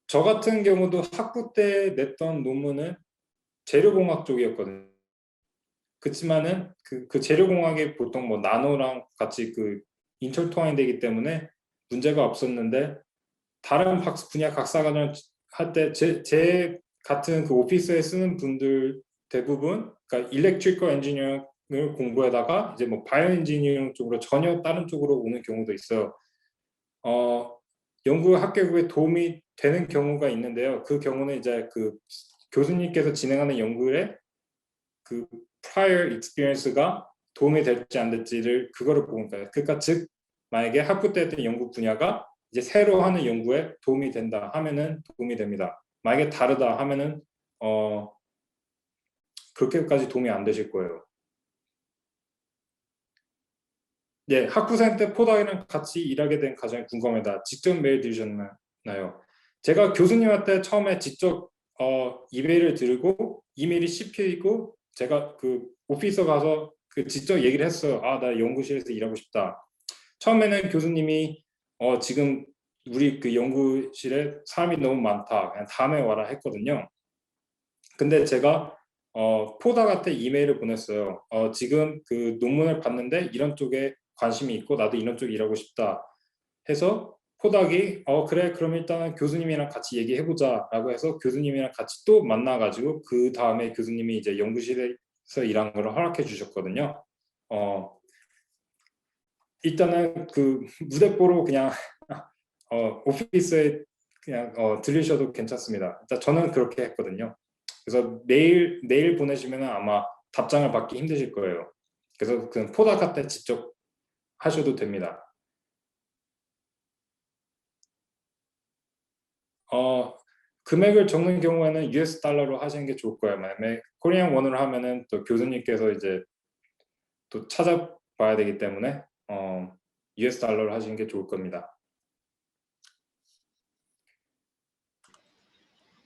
저 같은 경우도 학부 때 냈던 논문은 재료공학 쪽이었거든요. 그렇지만은 그 재료공학이 보통 뭐 나노랑 같이 인철통합이 되기 때문에 문제가 없었는데 다른 분야 박사관을 할 때 제 같은 오피스에 쓰는 분들 대부분 그러니까 일렉트리컬 엔지니어링을 공부하다가 이제 뭐 바이오 엔지니어링 쪽으로 전혀 다른 쪽으로 오는 경우도 있어요. 연구 합격에 도움이 되는 경우가 있는데요. 그 경우는 이제 교수님께서 진행하는 연구에 prior experience가 도움이 될지 안 될지를 그거를 보는 거예요. 그러니까 즉 만약에 학부 때 했던 연구 분야가 이제 새로 하는 연구에 도움이 된다 하면은 도움이 됩니다. 만약에 다르다 하면은 그렇게까지 도움이 안 되실 거예요. 네, 학부생 때 포닥이랑 같이 일하게 된 가장이 궁금합니다. 직접 메일 드리셨나요? 제가 교수님한테 처음에 직접 이메일을 드리고 이메일이 씹혀있고 제가 오피서 가서 직접 얘기를 했어요. 나 연구실에서 일하고 싶다. 처음에는 교수님이 지금 우리 연구실에 사람이 너무 많다. 그냥 다음에 와라 했거든요. 근데 제가 포닥한테 이메일을 보냈어요. 지금 논문을 봤는데 이런 쪽에 관심이 있고 나도 이런 쪽에 일하고 싶다 해서 포닥이 그래 그럼 일단은 교수님이랑 같이 얘기해보자 라고 해서 교수님이랑 같이 또 만나가지고 그 다음에 교수님이 이제 연구실에서 일한 걸 허락해 주셨거든요. 일단은 무대뽀로 그냥 오피스에 그냥 들리셔도 괜찮습니다. 일단 저는 그렇게 했거든요. 그래서 메일 보내시면 아마 답장을 받기 힘드실 거예요. 그래서 그냥 포닥 때 직접 하셔도 됩니다. 금액을 적는 경우에는 US 달러로 하시는 게 좋을 거예요. 만약에 코리안 원으로 하면은 또 교수님께서 이제 또 찾아봐야 되기 때문에 US 달러로 하시는 게 좋을 겁니다.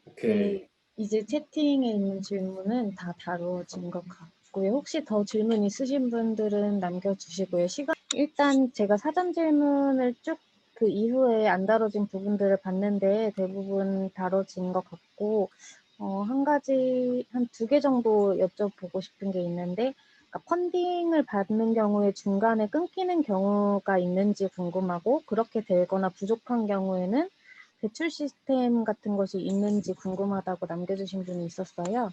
오케이. 네. 이제 채팅에 있는 질문은 다 다루어진 것 같고요. 혹시 더 질문 있으신 분들은 남겨주시고요. 일단 제가 사전 질문을 쭉 그 이후에 안 다뤄진 부분들을 봤는데 대부분 다뤄진 것 같고, 한 가지, 한 두 개 정도 여쭤보고 싶은 게 있는데, 그러니까 펀딩을 받는 경우에 중간에 끊기는 경우가 있는지 궁금하고, 그렇게 되거나 부족한 경우에는 대출 시스템 같은 것이 있는지 궁금하다고 남겨주신 분이 있었어요.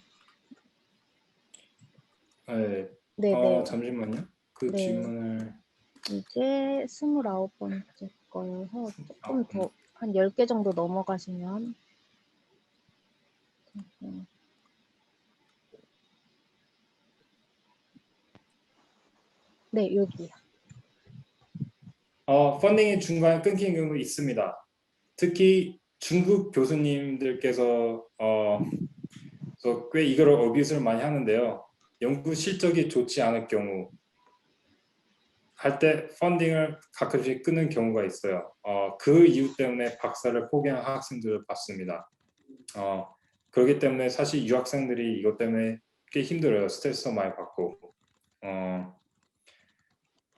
네. 네네. 잠시만요. 그 네. 질문을 이게 29번째 거여서 조금 더, 한 10개 정도 넘어가시면. 네, 여기요. 펀딩이 중간에 끊긴 경우 있습니다. 특히 중국 교수님들께서 꽤 이거를 어뷰스를 많이 하는데요. 연구 실적이 좋지 않을 경우 할 때 펀딩을 가끔씩 끊는 경우가 있어요. 그 이유 때문에 박사를 포기한 학생들을 봤습니다. 그렇기 때문에 사실 유학생들이 이것 때문에 꽤 힘들어요. 스트레스도 많이 받고.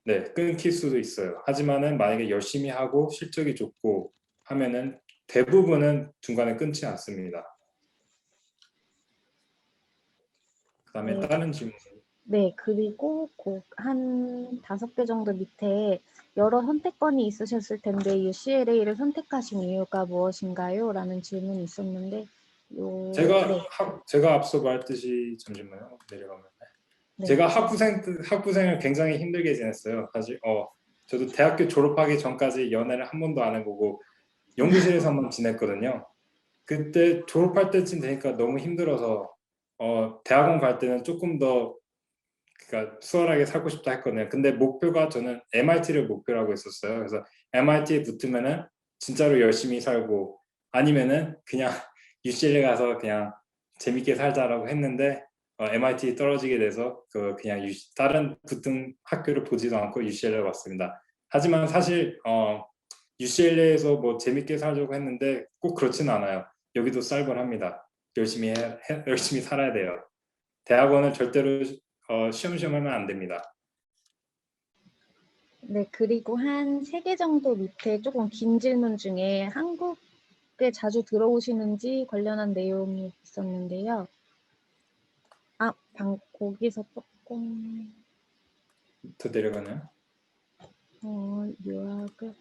네, 끊길 수도 있어요. 하지만은 만약에 열심히 하고 실적이 좋고 하면은 대부분은 중간에 끊지 않습니다. 그다음에 네. 다른 질문. 네, 그리고 한 5개 정도 밑에 여러 선택권이 있으셨을 텐데 UCLA를 선택하신 이유가 무엇인가요? 라는 질문이 있었는데, 네, 제가 앞서 말했듯이 잠시만요. 내려가면. 네, 제가 학부생을 굉장히 힘들게 지냈어요. 사실 저도 대학교 졸업하기 전까지 연애를 한 번도 안 해보고 연구실에서만 지냈거든요. 그때 졸업할 때쯤 되니까 너무 힘들어서 대학원 갈 때는 조금 더 그러니까 수월하게 살고 싶다 했거든요. 근데 목표가 저는 MIT를 목표로 하고 있었어요. 그래서 MIT에 붙으면은 진짜로 열심히 살고 아니면은 그냥 UCLA 가서 그냥 재밌게 살자라고 했는데 MIT 떨어지게 돼서 그냥 다른 붙은 학교를 보지도 않고 UCLA에 왔습니다. 하지만 사실 UCLA에서 뭐 재밌게 살려고 했는데 꼭 그렇지는 않아요. 여기도 쌀벌합니다. 열심히 살아야 돼요. 대학원은 절대로 쉬엄쉬엄 하면 안 됩니다. 네, 그리고 한 3개 정도 밑에 조금 긴 질문 중에 한국에 자주 들어오시는지 관련한 내용이 있었는데요. 거기서 조금, 더 내려가나요? 요약을,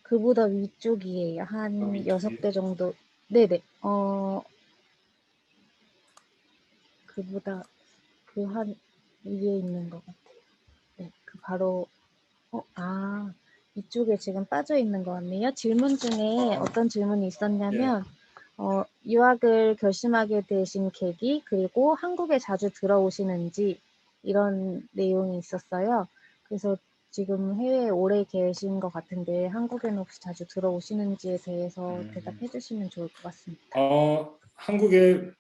그보다 위쪽이에요. 한 위쪽이요? 6개 정도. 네네. 그보다 한 위에 있는 것 같아요. 네, 바로, 이쪽에 지금 빠져 있는 것 같네요. 질문 중에 어떤 질문이 예. 있었냐면, 유학을 결심하게 되신 계기, 그리고 한국에 자주 들어오시는지, 이런 내용이 있었어요. 그래서 지금 해외에 오래 계신 것 같은데, 한국에는 혹시 자주 들어오시는지에 대해서 대답해 주시면 좋을 것 같습니다. 한국에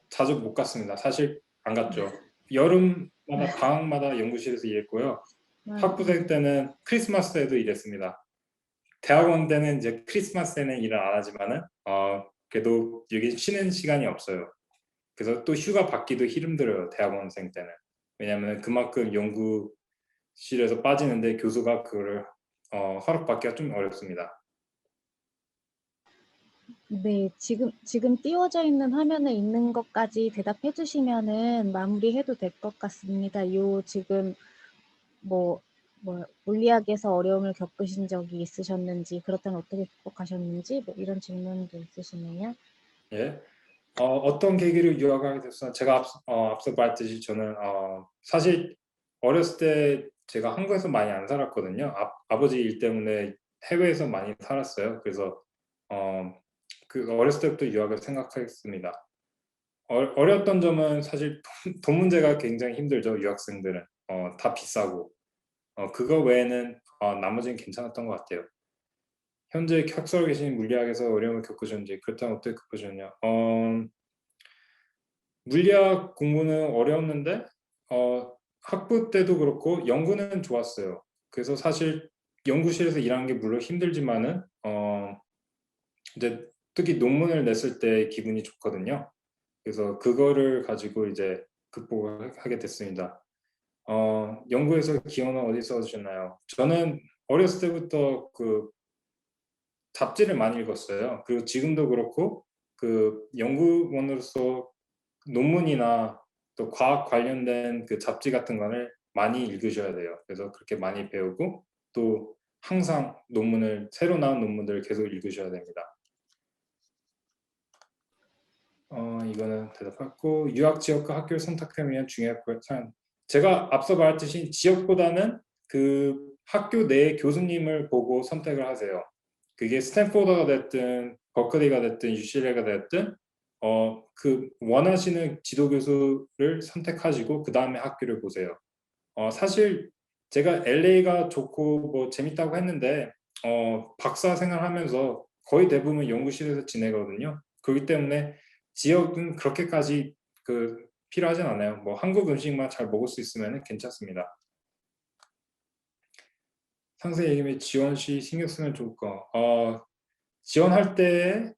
자주 못 갔습니다. 사실 안 갔죠. 여름마다 방학마다 연구실에서 일했고요. 학부생 때는 크리스마스 때도 일했습니다. 대학원 때는 이제 크리스마스 때는 일을 안 하지만은 그래도 여기 쉬는 시간이 없어요. 그래서 또 휴가 받기도 힘들어요. 대학원생 때는. 왜냐하면 그만큼 연구실에서 빠지는데 교수가 그거를 허락받기가 좀 어렵습니다. 네, 지금 띄워져 있는 화면에 있는 것까지 대답해 주시면은 마무리해도 될 것 같습니다. 지금 물리학에서 어려움을 겪으신 적이 있으셨는지, 그렇다면 어떻게 극복하셨는지, 이런 질문도 있으시네요. 예. 어떤 계기로 유학하게 됐어요? 제가 앞서 말했듯이 저는 사실 어렸을 때 제가 한국에서 많이 안 살았거든요. 아버지 일 때문에 해외에서 많이 살았어요. 그래서 그 어렸을 때부터 유학을 생각했습니다. 어려웠던 점은 사실 돈 문제가 굉장히 힘들죠. 유학생들은 다 비싸고 그거 외에는 나머지는 괜찮았던 것 같아요. 현재 학설에 계신 물리학에서 어려움을 겪으셨는지 그렇다면 어떻게 겪으셨냐? 물리학 공부는 어려웠는데 학부 때도 그렇고 연구는 좋았어요. 그래서 사실 연구실에서 일하는 게 물론 힘들지만은 이제 특히 논문을 냈을 때 기분이 좋거든요. 그래서 그거를 가지고 이제 극복을 하게 됐습니다. 연구에서 기원은 어디서 얻으셨나요? 저는 어렸을 때부터 그 잡지를 많이 읽었어요. 그리고 지금도 그렇고 그 연구원으로서 논문이나 또 과학 관련된 그 잡지 같은 거를 많이 읽으셔야 돼요. 그래서 그렇게 많이 배우고 또 항상 논문을 새로 나온 논문들을 계속 읽으셔야 됩니다. 이거는 대답했고 유학 지역과 학교를 선택하기 위한 중요한 사항. 제가 앞서 말했듯이 지역보다는 그 학교 내 교수님을 보고 선택을 하세요. 그게 스탠포드가 됐든 버클리가 됐든 UCLA가 됐든 그 원하시는 지도 교수를 선택하시고 그 다음에 학교를 보세요. 사실 제가 LA가 좋고 뭐 재밌다고 했는데 박사 생활하면서 거의 대부분 연구실에서 지내거든요. 그렇기 때문에 지역은 그렇게까지 그 필요하진 않아요. 뭐 한국 음식만 잘 먹을 수 있으면 괜찮습니다. 상세 얘기면 지원 시 신경 쓰면 좋을 거. 지원할 때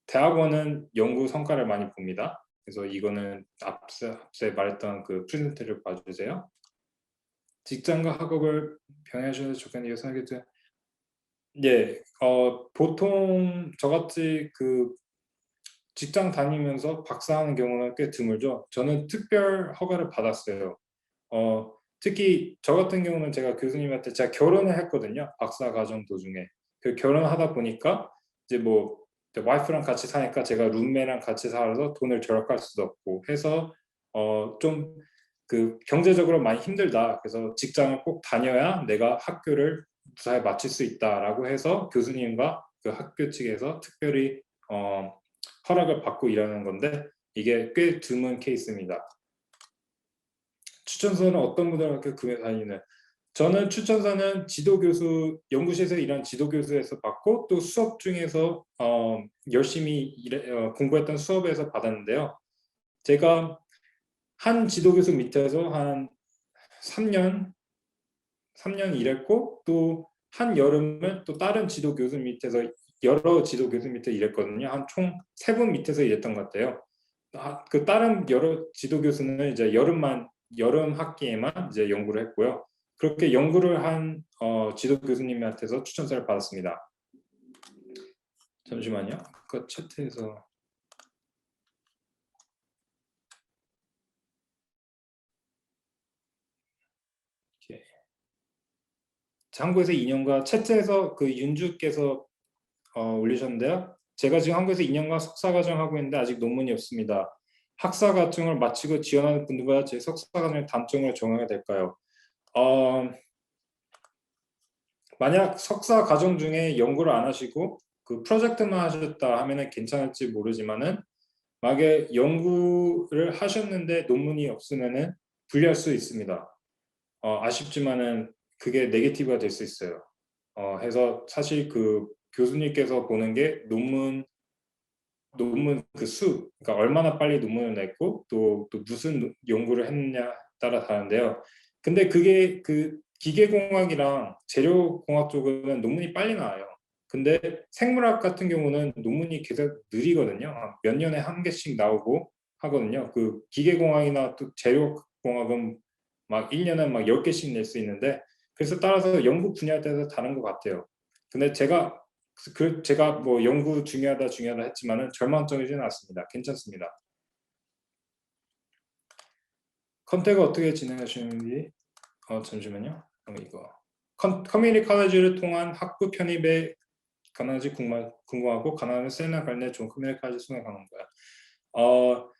대학원은 연구 성과를 많이 봅니다. 그래서 이거는 앞서 말했던 그 프레젠트를 봐주세요. 직장과 학업을 병행하셔도 좋겠네요. 생각해도 예, 보통 저같이 그 직장 다니면서 박사하는 경우는 꽤 드물죠. 저는 특별 허가를 받았어요. 특히 저 같은 경우는 제가 교수님한테 제가 결혼을 했거든요. 박사 과정 도중에. 그 결혼하다 보니까 이제 뭐 와이프랑 같이 사니까 제가 룸메랑 같이 살아서 돈을 절약할 수도 없고 해서 좀 그 경제적으로 많이 힘들다. 그래서 직장을 꼭 다녀야 내가 학교를 무사히 마칠 수 있다라고 해서 교수님과 그 학교 측에서 특별히 허락을 받고 일하는 건데 이게 꽤 드문 케이스입니다. 추천서는 어떤 분들한테 구매 다니는? 저는 추천서는 지도교수 연구실에서 일한 지도교수에서 받고 또 수업 중에서 열심히 공부했던 수업에서 받았는데요. 제가 한 지도교수 밑에서 한 3년 일했고 또 한 여름을 또 다른 지도교수 밑에서 여러 지도교수 밑에 일했거든요. 한 총 3분 밑에서 일했던 것 같아요. 그 다른 여러 지도교수는 이제 여름 학기에만 이제 연구를 했고요. 그렇게 연구를 한 지도 교수님한테서 추천서를 받았습니다. 잠시만요. 그 차트에서 이렇게 한국에서 2년과 차트에서 그 윤주께서 올리셨는데요. 제가 지금 한국에서 2년간 석사과정 하고 있는데 아직 논문이 없습니다. 학사과정을 마치고 지원하는 분들보다 제 석사과정의 단점을 정하게 될까요? 만약 석사 과정 중에 연구를 안 하시고 그 프로젝트만 하셨다 하면은 괜찮을지 모르지만은 만약에 연구를 하셨는데 논문이 없으면은 불리할 수 있습니다. 아쉽지만은 그게 네게티브가 될 수 있어요. 해서 사실 그 교수님께서 보는 게 논문 그 수, 그러니까 얼마나 빨리 논문을 냈고 또 무슨 연구를 했느냐 따라 다른데요. 근데 그게 그 기계공학이랑 재료공학 쪽은 논문이 빨리 나와요. 근데 생물학 같은 경우는 논문이 계속 느리거든요. 몇 년에 한 개씩 나오고 하거든요. 그 기계공학이나 또 재료공학은 막 1년에 막 10개씩 낼 수 있는데 그래서 따라서 연구 분야에 따라서 다른 것 같아요. 근데 제가 뭐 연구 중요하다 했지만은 절망적이지는 않습니다. 괜찮습니다. 컨택을 어떻게 진행하시는지 잠시만요. 이거 커뮤니티 칼리지를 통한 학부 편입에 가능한지 궁금하고 가능하면 세미나 관련해 좋은 커뮤니티 칼리지 수강 가능한가요?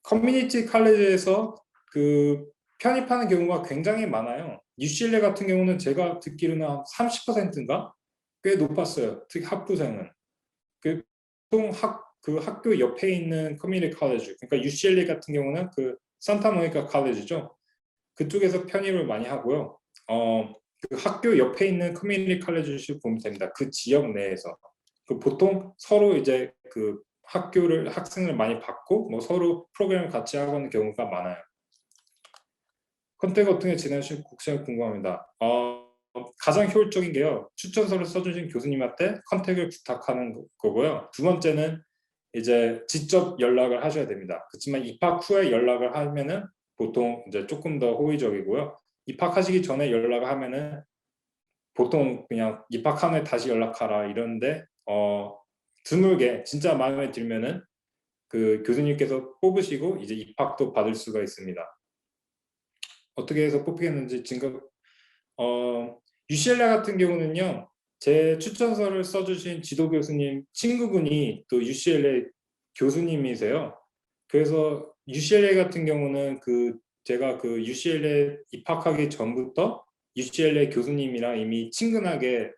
커뮤니티 칼리지에서 그 편입하는 경우가 굉장히 많아요. UCLA 같은 경우는 제가 듣기로는 한 30%인가 꽤 높았어요. 특히 학부생은. 그 보통 그 학교 옆에 있는 커뮤니티 칼리지, 그러니까 UCLA 같은 경우는 그 산타모니카 칼리지죠. 그쪽에서 편입을 많이 하고요. 그 학교 옆에 있는 커뮤니티 칼리지를 보면 됩니다. 그 지역 내에서 그 보통 서로 이제 그 학생을 많이 받고 뭐 서로 프로그램을 같이 하고 있는 경우가 많아요. 컨택 어떻게 지내실 국시가 궁금합니다. 가장 효율적인 게요. 추천서를 써주신 교수님한테 컨택을 부탁하는 거고요. 두 번째는 이제 직접 연락을 하셔야 됩니다. 그렇지만 입학 후에 연락을 하면은 보통 이제 조금 더 호의적이고요. 입학하시기 전에 연락을 하면은 보통 그냥 입학한 후에 다시 연락하라 이러는데 드물게 진짜 마음에 들면은 그 교수님께서 뽑으시고 이제 입학도 받을 수가 있습니다. 어떻게 해서 뽑히겠는지 지금 UCLA 같은 경우는요. 제 추천서를 써주신 지도 교수님 친구분이 또 UCLA 교수님이세요. 그래서 UCLA 같은 경우는 제가 그 UCLA 입학하기 전부터 UCLA 교수님이랑 이미 친근하게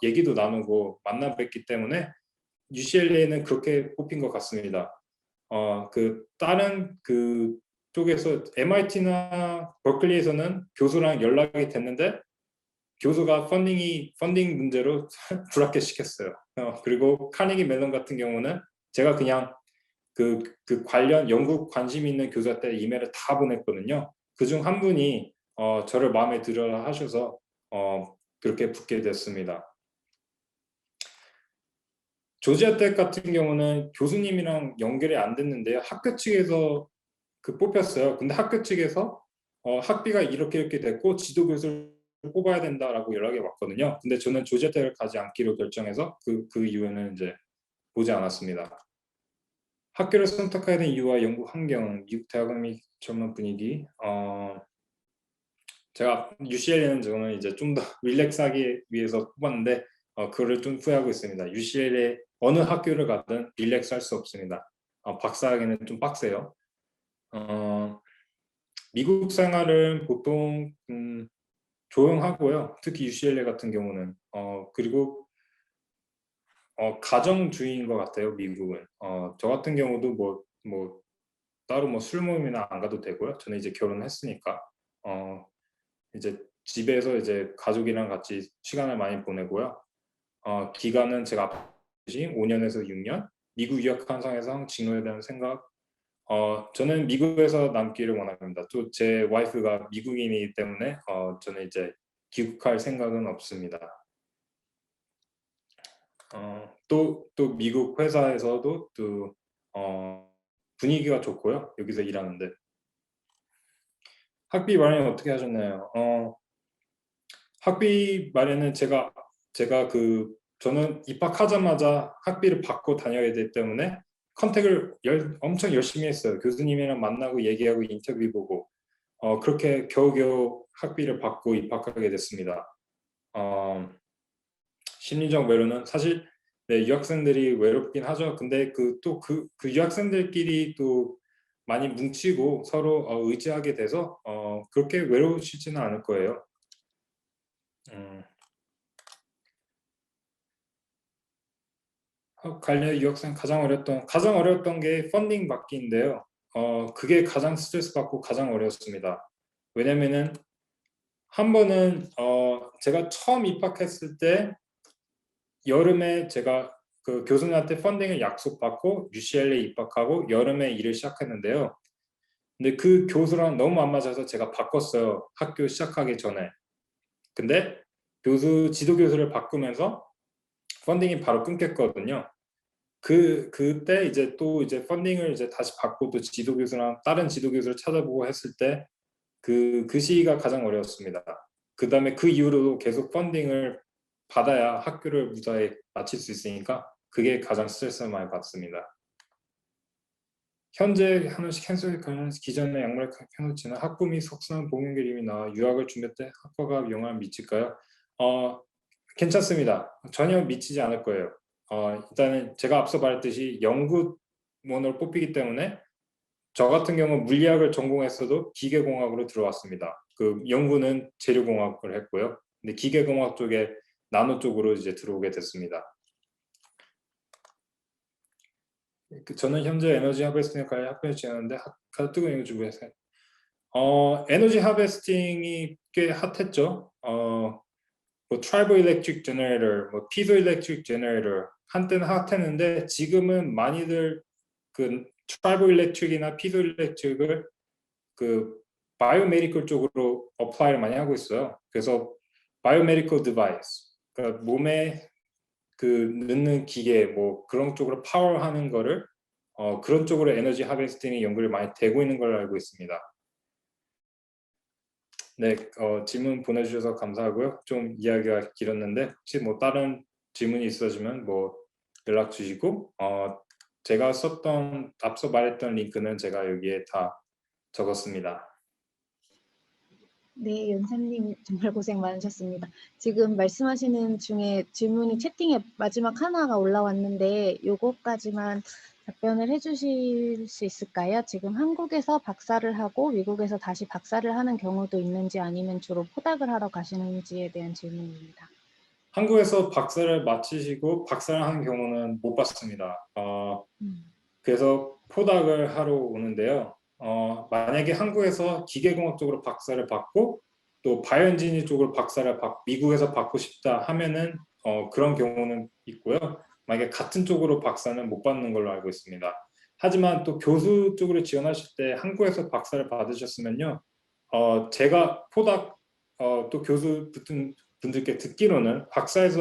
얘기도 나누고 만나 뵀기 때문에 UCLA는 그렇게 뽑힌 것 같습니다. 다른 쪽에서 MIT나 버클리에서는 교수랑 연락이 됐는데 교수가 펀딩 문제로 불합격 시켰어요. 그리고 카네기 멜론 같은 경우는 제가 그냥 관련 연구 관심 있는 교수한테 이메일을 다 보냈거든요. 그중 한 분이 저를 마음에 들어 하셔서 그렇게 붙게 됐습니다. 조지아 텍 같은 경우는 교수님이랑 연결이 안 됐는데요. 학교 측에서 뽑혔어요. 근데 학교 측에서 학비가 이렇게 됐고 지도 교수를 뽑아야 된다라고 연락이 왔거든요. 근데 저는 조지아 텍을 가지 않기로 결정해서 그 이후에는 이제 보지 않았습니다. 학교를 선택하게 된 이유와 연구 환경, 미국 대학원 및 전문 분위기. 제가 UCLA는 저는 이제 좀 더 릴렉스하기 위해서 뽑았는데 그거를 좀 후회하고 있습니다. UCLA 어느 학교를 가든 릴렉스 할 수 없습니다. 박사학위는 좀 빡세요. 미국 생활은 보통 조용하고요. 특히 UCLA 같은 경우는 그리고 가정주의인 것 같아요. 미국은 저 같은 경우도 뭐 따로 술 모임이나 안 가도 되고요. 저는 이제 결혼했으니까 이제 집에서 이제 가족이랑 같이 시간을 많이 보내고요. 기간은 제가 5년에서 6년 미국 유학 환상에서 진로에 대한 생각. 저는 미국에서 남기를 원합니다. 또 제 와이프가 미국인이기 때문에 저는 이제 귀국할 생각은 없습니다. 또 미국 회사에서도 또 분위기가 좋고요. 여기서 일하는데 학비 마련 어떻게 하셨나요? 학비 마련은 저는 입학하자마자 학비를 받고 다녀야 되기 때문에 컨택을 엄청 열심히 했어요. 교수님이랑 만나고 얘기하고 인터뷰 보고 그렇게 겨우겨우 학비를 받고 입학하게 됐습니다. 심리적 외로는 사실 네, 유학생들이 외롭긴 하죠. 근데 그 유학생들끼리 또 많이 뭉치고 서로 의지하게 돼서 그렇게 외로우시지는 않을 거예요. 관련 유학생 가장 어려웠던 게 펀딩 받기인데요. 그게 가장 스트레스 받고 가장 어려웠습니다. 왜냐면은 한 번은 제가 처음 입학했을 때 여름에 제가 그 교수님한테 펀딩을 약속받고 UCLA 입학하고 여름에 일을 시작했는데요. 근데 그 교수랑 너무 안 맞아서 제가 바꿨어요. 학교 시작하기 전에. 근데 지도 교수를 바꾸면서 펀딩이 바로 끊겼거든요. 그때 이제 또 이제 펀딩을 이제 다시 받고 또 지도 교수랑 다른 지도 교수를 찾아보고 했을 때 그 시기가 가장 어려웠습니다. 그다음에 그 이후로도 계속 펀딩을 받아야 학교를 무사히 마칠 수 있으니까 그게 가장 스트레스를 많이 받습니다. 현재 하나씩 캔슬 관련 기존의 약물을 켜놓지는 학부 및 석사는 복용 그림이 나와 유학을 준비할 때 학과가 영향을 미칠까요? 괜찮습니다. 전혀 미치지 않을 거예요. 일단은 제가 앞서 말했듯이 연구원으로 뽑히기 때문에 저 같은 경우 물리학을 전공했어도 기계공학으로 들어왔습니다. 그 연구는 재료공학을 했고요. 근데 기계공학 쪽에 나노 쪽으로 이제 들어오게 됐습니다. 저는 현재 에너지 하베스팅에 관련 학교에 지원하는데 뜨거운 이유 주부에서 에너지 하베스팅이 꽤 핫했죠. 뭐 트라이버 일렉트릭 제너레이터, 뭐 피조 일렉트릭 제너레이터 한때는 핫했는데 지금은 많이들 그 트라이버 일렉트릭이나 피조 일렉트릭을 그 바이오메디컬 쪽으로 어플라이를 많이 하고 있어요. 그래서 biomedical device, 그러니까 몸에 그 넣는 기계 뭐 그런 쪽으로 파워하는 거를 그런 쪽으로 에너지 하베스팅이 연구를 많이 되고 있는 걸로 알고 있습니다. 네, 질문 보내주셔서 감사하고요. 좀 이야기가 길었는데 혹시 뭐 다른 질문이 있으시면 뭐 연락 주시고 제가 썼던 앞서 말했던 링크는 제가 여기에 다 적었습니다. 네, 연사님 정말 고생 많으셨습니다. 지금 말씀하시는 중에 질문이 채팅에 마지막 하나가 올라왔는데 요거까지만 답변을 해주실 수 있을까요? 지금 한국에서 박사를 하고 미국에서 다시 박사를 하는 경우도 있는지 아니면 주로 포닥을 하러 가시는지에 대한 질문입니다. 한국에서 박사를 마치시고 박사를 하는 경우는 못 봤습니다. 그래서 포닥을 하러 오는데요. 만약에 한국에서 기계공학 쪽으로 박사를 받고 또 바이오엔지니어 쪽으로 박사를 미국에서 받고 싶다 하면은 그런 경우는 있고요. 만약에 같은 쪽으로 박사는 못 받는 걸로 알고 있습니다. 하지만 또 교수 쪽으로 지원하실 때 한국에서 박사를 받으셨으면요. 제가 포닥 또 교수 붙은 분들께 듣기로는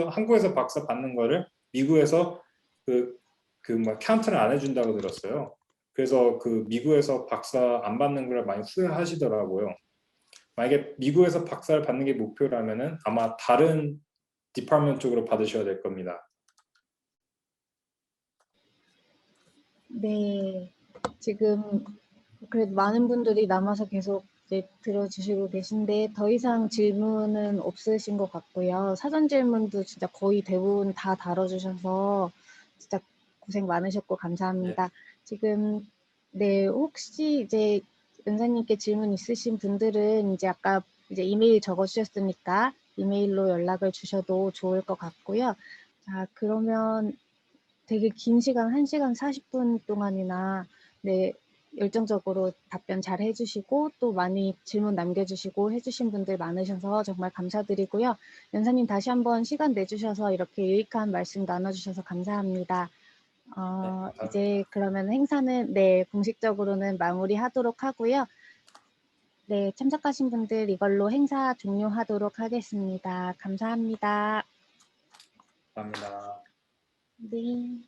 한국에서 박사 받는 거를 미국에서 뭐 카운트를 안 해준다고 들었어요. 그래서 그 미국에서 박사 안 받는 걸 많이 후회하시더라고요. 만약에 미국에서 박사를 받는 게 목표라면은 아마 다른 디파트먼트 쪽으로 받으셔야 될 겁니다. 네, 지금 그래도 많은 분들이 남아서 계속 이제 들어주시고 계신데 더 이상 질문은 없으신 것 같고요. 사전 질문도 진짜 거의 대부분 다 다뤄주셔서 진짜 고생 많으셨고 감사합니다. 지금 네, 혹시 이제 은사님께 질문 있으신 분들은 이제 아까 이제 이메일 적어주셨으니까 이메일로 연락을 주셔도 좋을 것 같고요. 자, 그러면 되게 긴 시간, 1시간 40분 동안이나 네, 열정적으로 답변 잘 해주시고 또 많이 질문 남겨주시고 해주신 분들 많으셔서 정말 감사드리고요. 연사님 다시 한번 시간 내주셔서 이렇게 유익한 말씀 나눠주셔서 감사합니다. 감사합니다. 이제 그러면 행사는 네, 공식적으로는 마무리하도록 하고요. 네, 참석하신 분들 이걸로 행사 종료하도록 하겠습니다. 감사합니다. 감사합니다. 네.